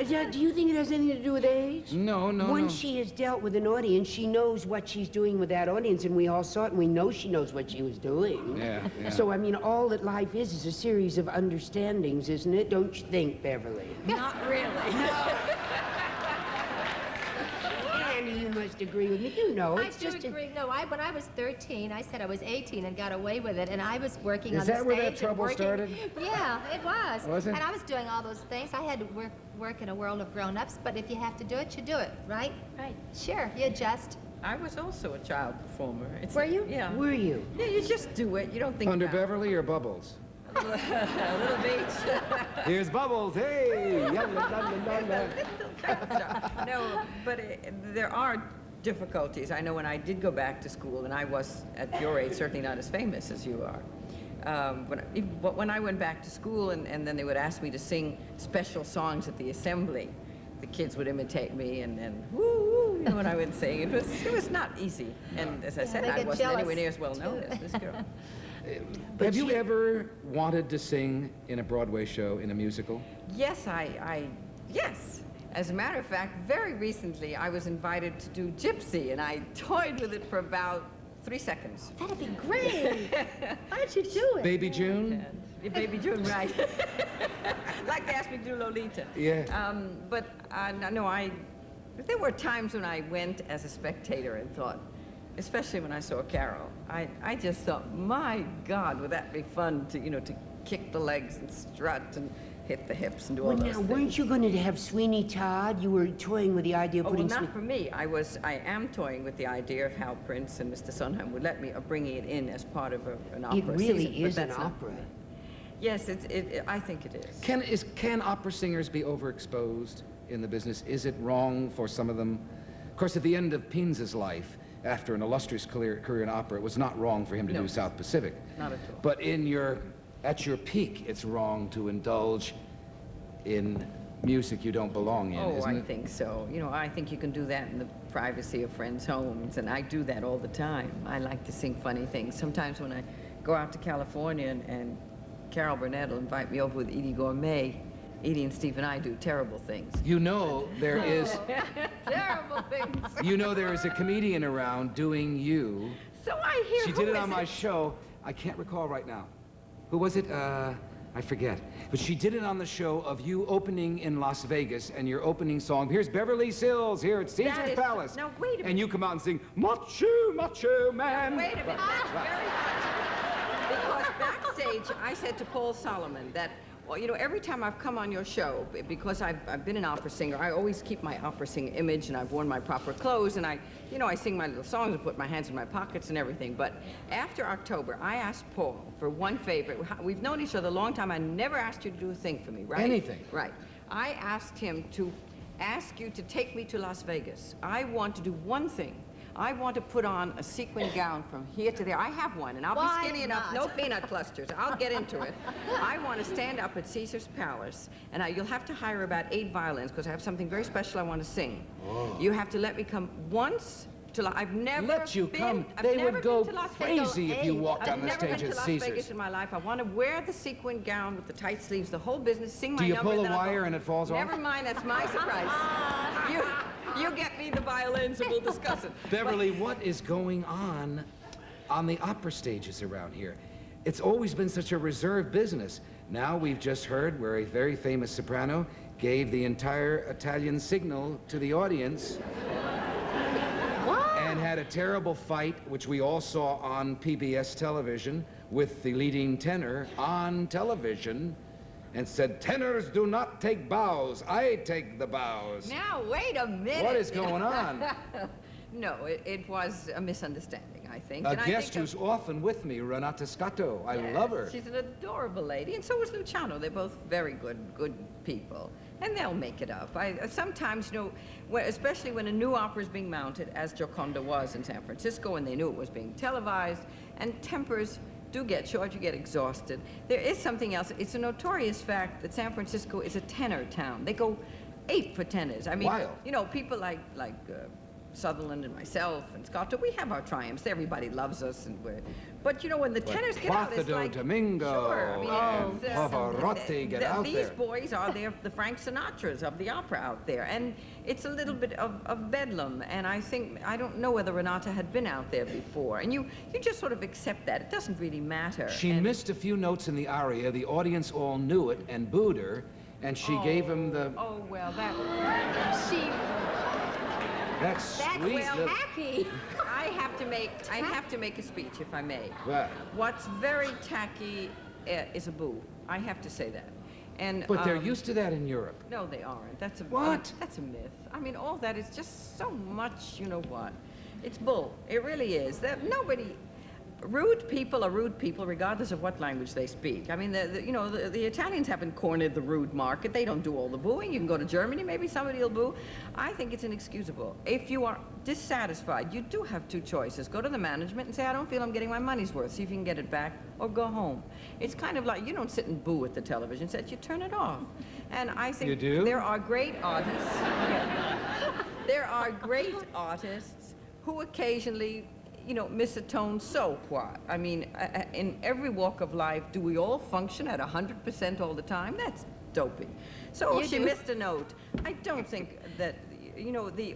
Yeah, do you think it has anything to do with age? No, no, Once no. she has dealt with an audience, she knows what she's doing with that audience, and we all saw it, and we know she knows what she was doing. Yeah, yeah. So, I mean, all that life is a series of understandings, isn't it? Don't you think, Beverly? Not really. Annie, you must agree with me. You know, I it's do just agree. No, when I was 13, I said I was 18 and got away with it, and I was working Is on the that stage. where that and trouble working- started? Yeah, it was. Was it? And I was doing all those things. I had to work in a world of grown-ups, but if you have to do it, you do it, right? Right. Sure, you adjust. I was also a child performer. Were you? Yeah. Were you? Yeah, you just do it. You don't think Under about Beverly or Bubbles? it. A little beach. Here's Bubbles. Hey! No, but there are difficulties. I know when I did go back to school, and I was, at your age, certainly not as famous as you are. When I went back to school, and then they would ask me to sing special songs at the assembly, the kids would imitate me, and then woo, woo, you know what I would sing. It was not easy. And as I said, they I get wasn't jealous, anywhere near as well known too. as this girl. Have you ever wanted to sing in a Broadway show, in a musical? Yes, yes. As a matter of fact, very recently I was invited to do Gypsy, and I toyed with it for about 3 seconds. That'd be great. Why don't you do it? Baby June? Yeah, Baby June, right. Like they asked me to do Lolita. Yeah. But there were times when I went as a spectator and thought, especially when I saw Carol, I just thought, my God, would that be fun to, to kick the legs and strut and hit the hips and do all Well, those now, things. weren't you going to have Sweeney Todd? You were toying with the idea of Oh, well, putting not for me. I am toying with the idea of how Prince and Mr. Sondheim would let me, of bringing it in as part of an opera It really season, but is an that's not opera. for me. Yes, I think it is. Can opera singers be overexposed in the business? Is it wrong for some of them? Of course, at the end of Peen's life, after an illustrious career in opera, it was not wrong for him to No. do South Pacific. Not at all. But at your peak, it's wrong to indulge in music you don't belong in, Oh, isn't I it? think so. You know, I think you can do that in the privacy of friends' homes, and I do that all the time. I like to sing funny things. Sometimes when I go out to California and Carol Burnett will invite me over with Edie Gourmet, Edie and Steve and I do terrible things. You know there is Terrible things. you know there is a comedian around doing you. So I hear. She who did it is on my show. I can't recall right now. Who was it? I forget. But she did it on the show of you opening in Las Vegas and your opening song. Here's Beverly Sills here at Caesar's That is- Palace. now, wait a And minute. you come out and sing, Macho, Macho Man. Wait a minute, that's very much. Because backstage, I said to Paul Solomon that, well, you know, every time I've come on your show, because I've been an opera singer, I always keep my opera singer image, and I've worn my proper clothes, and I sing my little songs and put my hands in my pockets and everything. But after October, I asked Paul for one favor. We've known each other a long time. I never asked you to do a thing for me, right? Anything. Right. I asked him to ask you to take me to Las Vegas. I want to do one thing. I want to put on a sequin gown from here to there. I have one, and I'll Why be skinny enough, not? no peanut clusters. I'll get into it. I want to stand up at Caesar's Palace, and you'll have to hire about 8 violins, because I have something very special I want to sing. Oh. You have to let me come once to I've never Let you been, come. I've They never would go been to Las Vegas. crazy if you walked I've on the never stage been at to Las Caesar's. Vegas in my life. I want to wear the sequin gown with the tight sleeves, the whole business, sing my Do you number, pull a then I'll go. wire and it falls off? Never mind, that's my surprise. You get me the violins and we'll discuss it. Beverly, what is going on the opera stages around here? It's always been such a reserved business. Now we've just heard where a very famous soprano gave the entire Italian signal to the audience and had a terrible fight, which we all saw on PBS television, with the leading tenor on television, and said, tenors do not take bows, I take the bows. Now, wait a minute. What is going on? No, it was a misunderstanding, I think. A And I guest think who's often with me, Renata Scotto. I love her. She's an adorable lady, and so is Luciano. They're both very good people, and they'll make it up. Sometimes, you know, especially when a new opera is being mounted, as Gioconda was in San Francisco, and they knew it was being televised, and tempers do get short, you get exhausted. There is something else. It's a notorious fact that San Francisco is a tenor town. They go ape for tenors. I mean, Wild. you know, people like Sutherland and myself and Scotto, we have our triumphs. Everybody loves us, but you know, when the tenors get out, it's Placido like Domingo sure. I mean, and it's, Pavarotti get out these there. boys are the Frank Sinatras of the opera out there, and it's a little bit of bedlam. And I don't know whether Renata had been out there before, and you just sort of accept that. It doesn't really matter. She And- missed a few notes in the aria. The audience all knew it and booed her, and she gave him the... Oh well, that. That's That's sweet well little... tacky. I have to make a speech, if I may. What? What's very tacky is a boo. I have to say that. And But they're used to that in Europe. no, they aren't. That's a What? That's a myth. I mean, all that is just so much. You know what? It's bull. It really is. That nobody. Rude people are rude people, regardless of what language they speak. I mean, the Italians haven't cornered the rude market. They don't do all the booing. You can go to Germany, maybe somebody will boo. I think it's inexcusable. If you are dissatisfied, you do have two choices. Go to the management and say, I don't feel I'm getting my money's worth. See if you can get it back, or go home. It's kind of like, you don't sit and boo at the television set, you turn it off. And I think You do? there are great artists. There are great artists who occasionally, you know, miss a tone, so what? I mean, in every walk of life, do we all function at 100% all the time? That's dopey. So if she missed a note, I don't think that, you know, the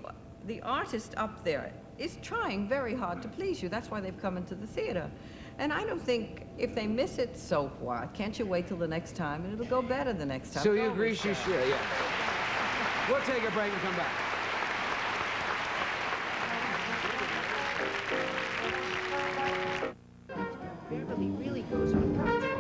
artist up there is trying very hard to please you. That's why they've come into the theater. And I don't think if they miss it, so what? Can't you wait till the next time, and it'll go better the next time? So you It's agree always she better. should, yeah. We'll take a break and come back. Beverly really goes on concert.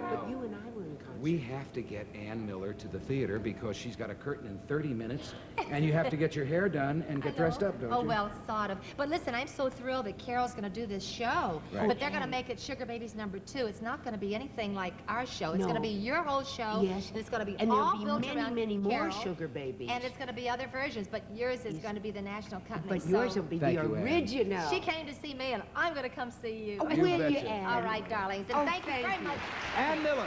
But you and I were in concert. We have to get Ann Miller to the theater because she's got a curtain in 30 minutes, and you have to get your hair done and get dressed up, don't you? Oh, well, sort of. But listen, I'm so thrilled that Carol's going to do this show. Right. But they're going to make it Sugar Babies #2. It's not going to be anything like our show. It's going to No. be your whole show. Yes. And it's going to be And all there'll built be many, around many more Carol, Sugar Babies. And it's going to be other versions, but yours is going to be the national company. But yours will be Thank the you, Ann. original. She came to see me, and I'm going to come see you. Oh, You will you, betcha. Ann? All right, darlings. And Oh, thank you very much. Ann Miller.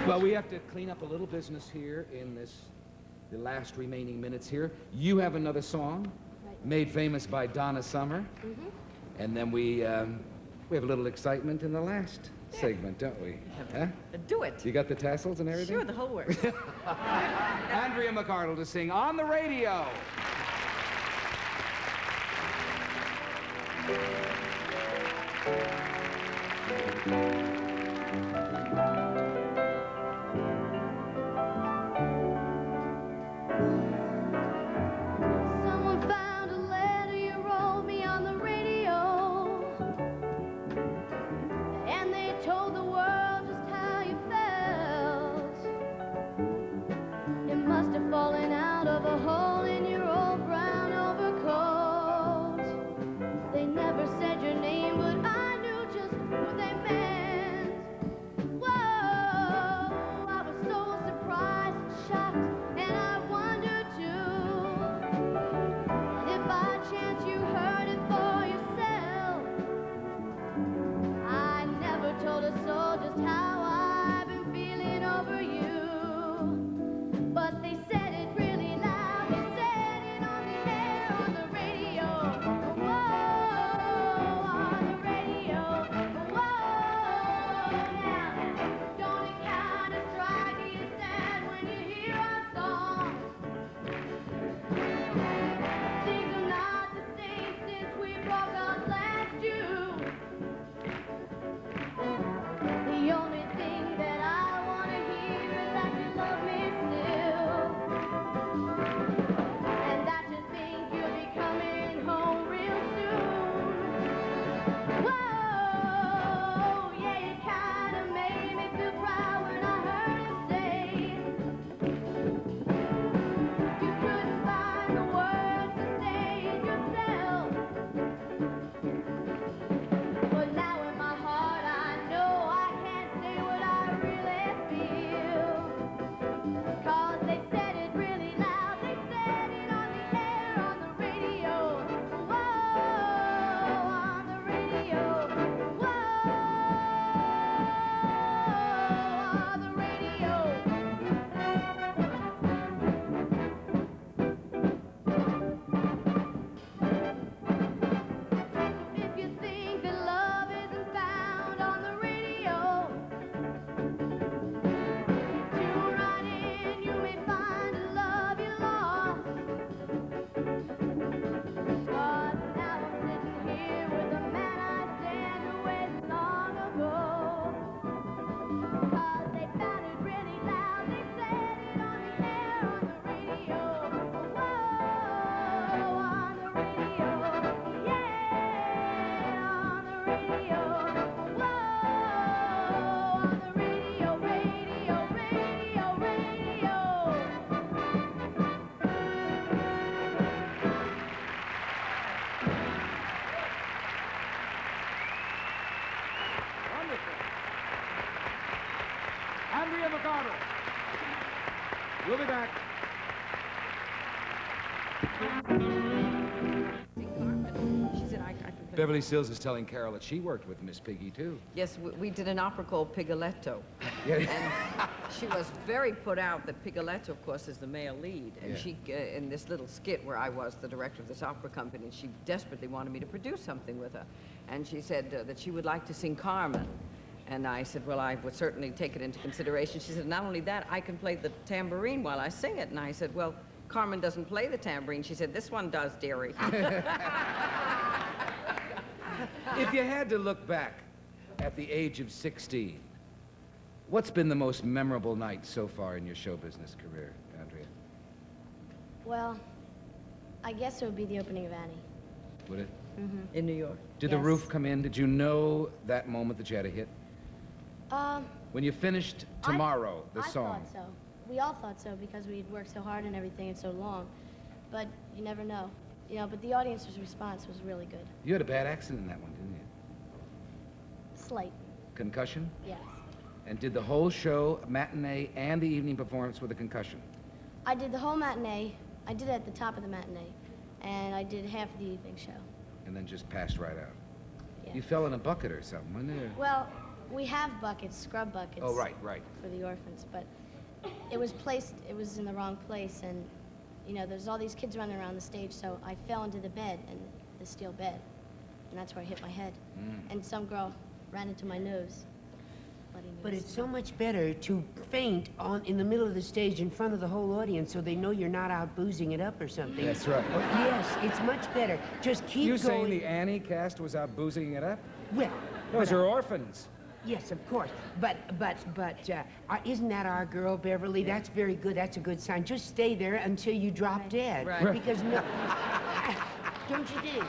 Well, we have to clean up a little business here in the last remaining minutes here. You have another song made famous by Donna Summer. And then we have a little excitement in the last segment, don't we? Huh? Do it. You got the tassels and everything? Sure, the whole works. Andrea McArdle to sing On the Radio. Someone found a letter you wrote me on the radio, and they told the world just how you felt. It must have fallen out of a hole in your old brown overcoat. They never said your name, but I knew just who they meant. Whoa, I was so surprised and shocked, and I wondered too. If by chance you heard it for yourself, I never told a soul just how I've been feeling over you. But they said it really loud, they said it on the air, on the radio. Whoa, on the radio. Whoa, now, don't it kind of strike you sad when you hear our song? Things are not the same since we broke up last June. The only thing that I want to hear is that you love me still, and that you think you'll be coming home real soon. Whoa, yeah, it kind of made me feel proud when I heard him say you couldn't find the words to say it yourself. But now in my heart I know I can't say what I really feel. 'Cause they said it really loud, they said it on the air, on the radio. Whoa, on the radio. Whoa, on the radio. If you think that love isn't found on the radio, tune right in, you may find a love you lost. 'Cause now I'm sitting here with a man I stand away long ago. 'Cause they found it really loud, they said it on the air, on the radio. Whoa, on the radio. Yeah, on the radio. Whoa, on the radio, radio, radio, radio. Wonderful. Andrea McArdle. We'll be back. Carmen. She said I could play. Beverly Sills is telling Carol that she worked with Miss Piggy, too. Yes, we did an opera called Pigoletto. Yeah. And she was very put out that Pigoletto, of course, is the male lead. And Yeah. she, in this little skit where I was the director of this opera company, she desperately wanted me to produce something with her. And she said that she would like to sing Carmen. And I said, well, I would certainly take it into consideration. She said, not only that, I can play the tambourine while I sing it. And I said, well, Carmen doesn't play the tambourine. She said, this one does, dearie. If you had to look back at the age of 16, What's been the most memorable night so far in your show business career, Andrea? Well, I guess it would be the opening of Annie. Would it? In New York. Did the Yes. roof come in? Did you know that moment that you had a hit? Um, When you finished Tomorrow, the I song. thought so. We all thought so because we'd worked so hard and everything and so long. But you never know. You know, but the audience's response was really good. You had a bad accident in that one, didn't you? Slight, Concussion? yes. And did the whole show, matinee and the evening performance with a concussion? I did the whole matinee. I did it at the top of the matinee. And I did half of the evening show. And then just passed right out. Yeah. You fell in a bucket or something, wasn't it? Well, we have buckets, scrub buckets. Oh, right, right. For the orphans, but it was in the wrong place, and, you know, there's all these kids running around the stage, so I fell into the bed, and the steel bed, and that's where I hit my head. And some girl ran into my nose. Bloody But nose. it's so much better to faint in the middle of the stage in front of the whole audience so they know you're not out boozing it up or something. That's right. Yes, it's much better. Just keep You going. saying the Annie cast was out boozing it up? Well, Those but, are orphans. yes, of course. But isn't that our girl, Beverly? That's very good. That's a good sign. Just stay there until you drop dead. Right. Because no, don't you think?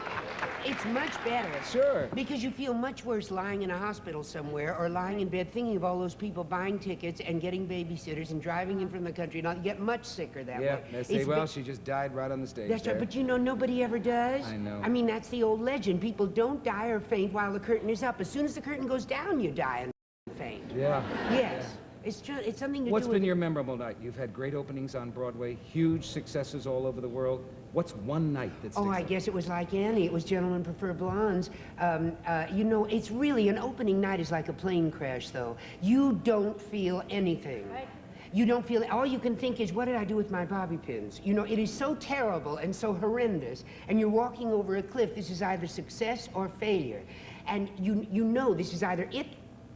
It's much better. Sure. Because you feel much worse lying in a hospital somewhere or lying in bed thinking of all those people buying tickets and getting babysitters and driving in from the country. And all. You get much sicker that Yeah, way. they say, It's well, be- she just died right on the stage That's there. right, but you know, nobody ever does. I know. I mean, that's the old legend. People don't die or faint while the curtain is up. As soon as the curtain goes down, you die and faint. Yeah. Yes. It's true. It's something to What's do with... been your memorable night? You've had great openings on Broadway, huge successes all over the world. What's one night that sticks Oh, I out? guess it was like Annie. It was Gentlemen Prefer Blondes. You know, it's really, an opening night is like a plane crash, though. You don't feel anything. Right. You don't feel, all you can think is, what did I do with my bobby pins? You know, it is so terrible and so horrendous, and you're walking over a cliff. This is either success or failure. And you know this is either it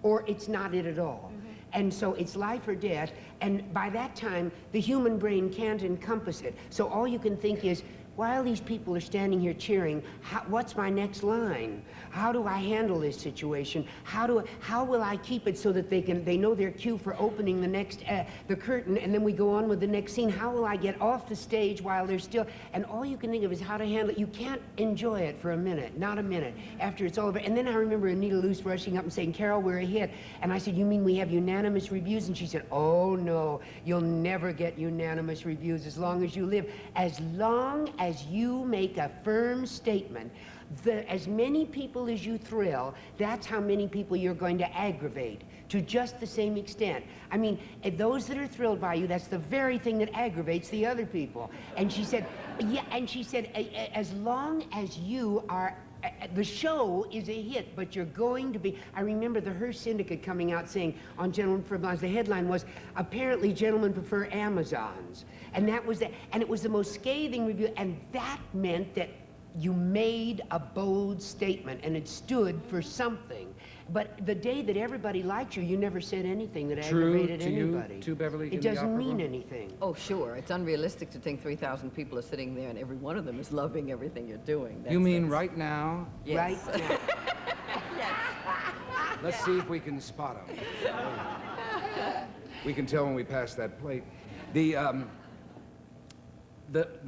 or it's not it at all. And so it's life or death, and by that time, the human brain can't encompass it. So all you can think is, while these people are standing here cheering, what's my next line? How do I handle this situation? How will I keep it so that they know their cue for opening the curtain, and then we go on with the next scene? How will I get off the stage while they're still, and all you can think of is how to handle it. You can't enjoy it for a minute, not a minute, after it's all over. And then I remember Anita Luce rushing up and saying, Carol, we're a hit. And I said, you mean we have unanimous reviews? And she said, oh no, you'll never get unanimous reviews as long as you live. As long as you make a firm statement, as many people as you thrill, that's how many people you're going to aggravate to just the same extent. I mean, those that are thrilled by you, that's the very thing that aggravates the other people. And she said, yeah, and she said, as long as you are, the show is a hit, but you're going to be, I remember the Hearst Syndicate coming out saying on Gentlemen Prefer Blondes, the headline was, apparently gentlemen prefer Amazons. And that was it. And it was the most scathing review, and that meant that you made a bold statement, and it stood for something. But the day that everybody liked you, you never said anything that aggravated anybody. True to you, Beverly, in It the doesn't opera mean room? anything. Oh, sure. It's unrealistic to think 3,000 people are sitting there and every one of them is loving everything you're doing. You mean right now? Yes. Right now. Let's see if we can spot them. We can tell when we pass that plate. The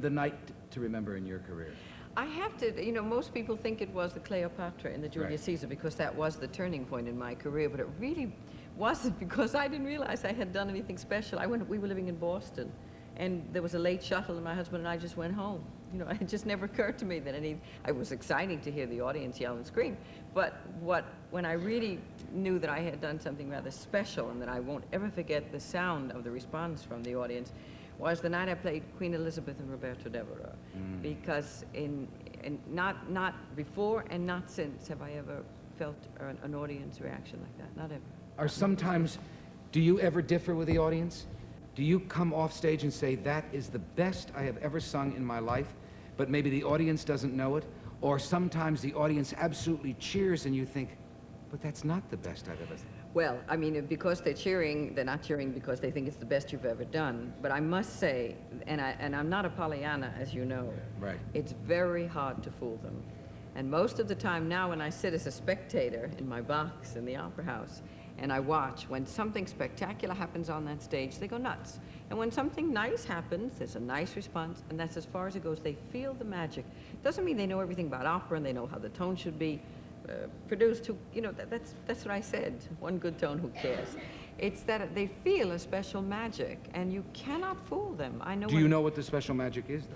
night to remember in your career. I have to, you know, most people think it was the Cleopatra in the Julius Right. Caesar because that was the turning point in my career, but it really wasn't because I didn't realize I had done anything special. We were living in Boston, and there was a late shuttle, and my husband and I just went home. You know, it just never occurred to me that it was exciting to hear the audience yell and scream, but when I really knew that I had done something rather special and that I won't ever forget the sound of the response from the audience was the night I played Queen Elizabeth and Roberto Devereux, because not before and not since have I ever felt an audience reaction like that, not ever. Or sometimes, do you ever differ with the audience? Do you come off stage and say, that is the best I have ever sung in my life, but maybe the audience doesn't know it? Or sometimes the audience absolutely cheers and you think, but that's not the best I've ever sung. Well, I mean, because they're cheering, they're not cheering because they think it's the best you've ever done. But I must say, and I'm not a Pollyanna, as you know. Right. It's very hard to fool them. And most of the time now when I sit as a spectator in my box in the Opera House, And I watch. When something spectacular happens on that stage, they go nuts. And when something nice happens, there's a nice response, and that's as far as it goes. They feel the magic. Doesn't mean they know everything about opera and they know how the tone should be produced. That's what I said. One good tone, who cares? It's that they feel a special magic, and you cannot fool them. I know. Do you know what the special magic is, though?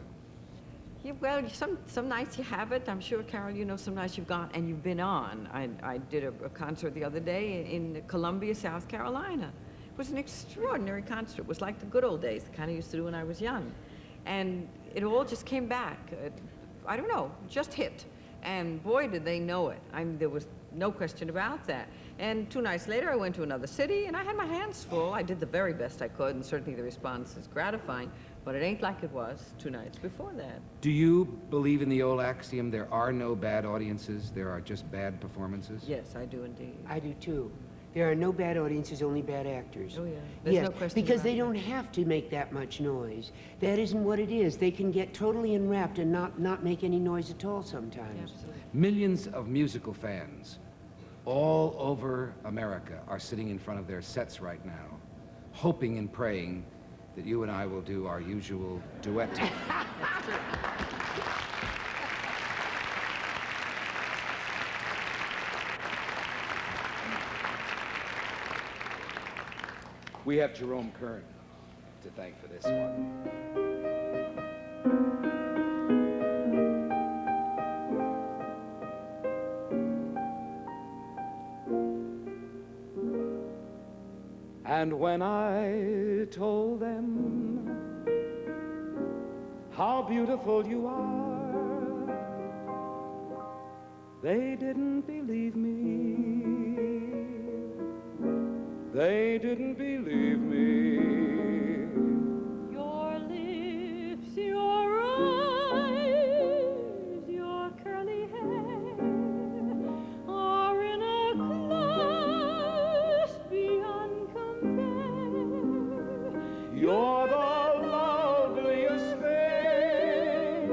Yeah, well, some nights you have it. I'm sure, Carol, you know some nights you've gone and you've been on. I did a concert the other day in Columbia, South Carolina. It was an extraordinary concert. It was like the good old days, the kind I used to do when I was young. And it all just came back. I don't know, just hit. And boy, did they know it. There was no question about that. And 2 nights later, I went to another city, and I had my hands full. I did the very best I could, and certainly the response is gratifying, but it ain't like it was 2 nights before that. Do you believe in the old axiom, there are no bad audiences, there are just bad performances? Yes, I do indeed. I do too. There are no bad audiences, only bad actors. Oh, yeah. There's yes, no question because about they that. don't have to make that much noise. That isn't what it is. They can get totally enwrapped and not make any noise at all sometimes. Absolutely. Millions of musical fans all over America are sitting in front of their sets right now, hoping and praying that you and I will do our usual duet together. That's true. We have Jerome Kern to thank for this one. And when I told them how beautiful you are, they didn't believe me. They didn't believe me. Your lips, your eyes, your curly hair are in a class beyond compare. You're the loveliest thing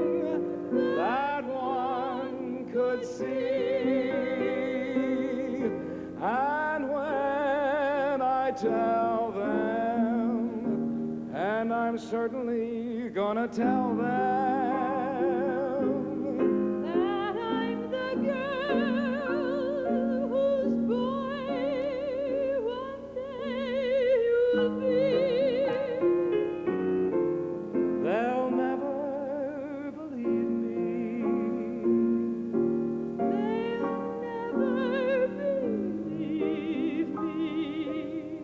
that one could see. And when I tell them, and I'm certainly gonna tell them, That I'm the girl whose boy one day you'll be. they'll never believe me. They'll never believe me.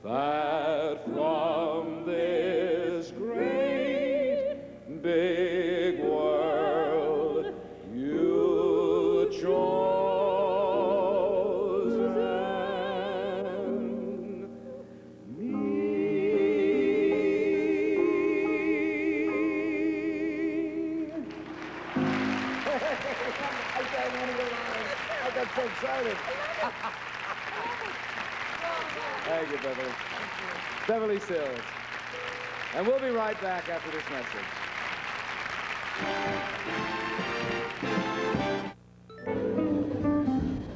That from this great big world you chosen me. I got so excited. Thank you, Beverly. Beverly Sills. And we'll be right back after this message.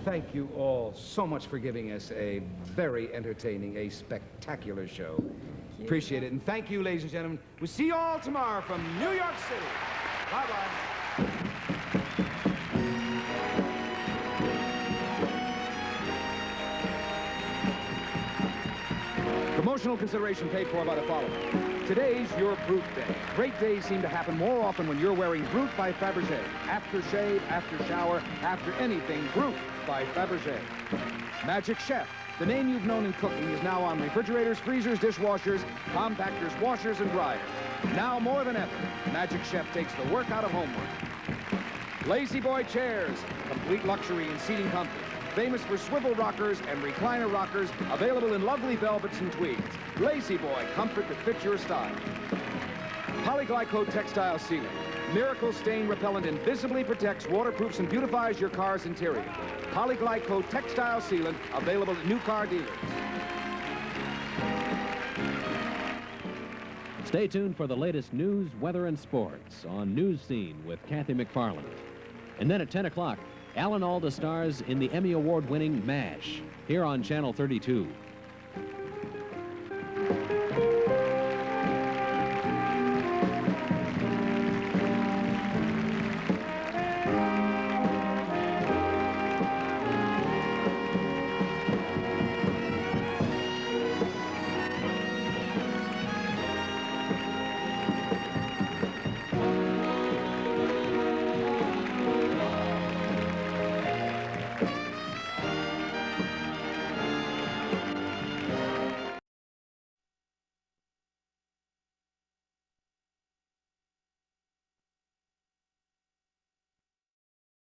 Thank you all so much for giving us a very entertaining, a spectacular show. Appreciate it. And thank you, ladies and gentlemen. We'll see you all tomorrow from New York City. Bye-bye. Promotional consideration paid for by the following. Today's your Brute Day. Great days seem to happen more often when you're wearing Brute by Fabergé. After shave, after shower, after anything, Brute by Fabergé. Magic Chef. The name you've known in cooking is now on refrigerators, freezers, dishwashers, compactors, washers, and dryers. Now more than ever, Magic Chef takes the work out of homework. Lazy Boy Chairs. Complete luxury and seating comfort. Famous for swivel rockers and recliner rockers, available in lovely velvets and tweeds. Lazy Boy, comfort that fits your style. Polyglycoat textile sealant. Miracle stain repellent invisibly protects, waterproofs, and beautifies your car's interior. Polyglycoat textile sealant, available at new car dealers. Stay tuned for the latest news, weather, and sports on News Scene with Kathy McFarland. And then at 10 o'clock, Alan Alda stars in the Emmy Award-winning MASH, here on Channel 32.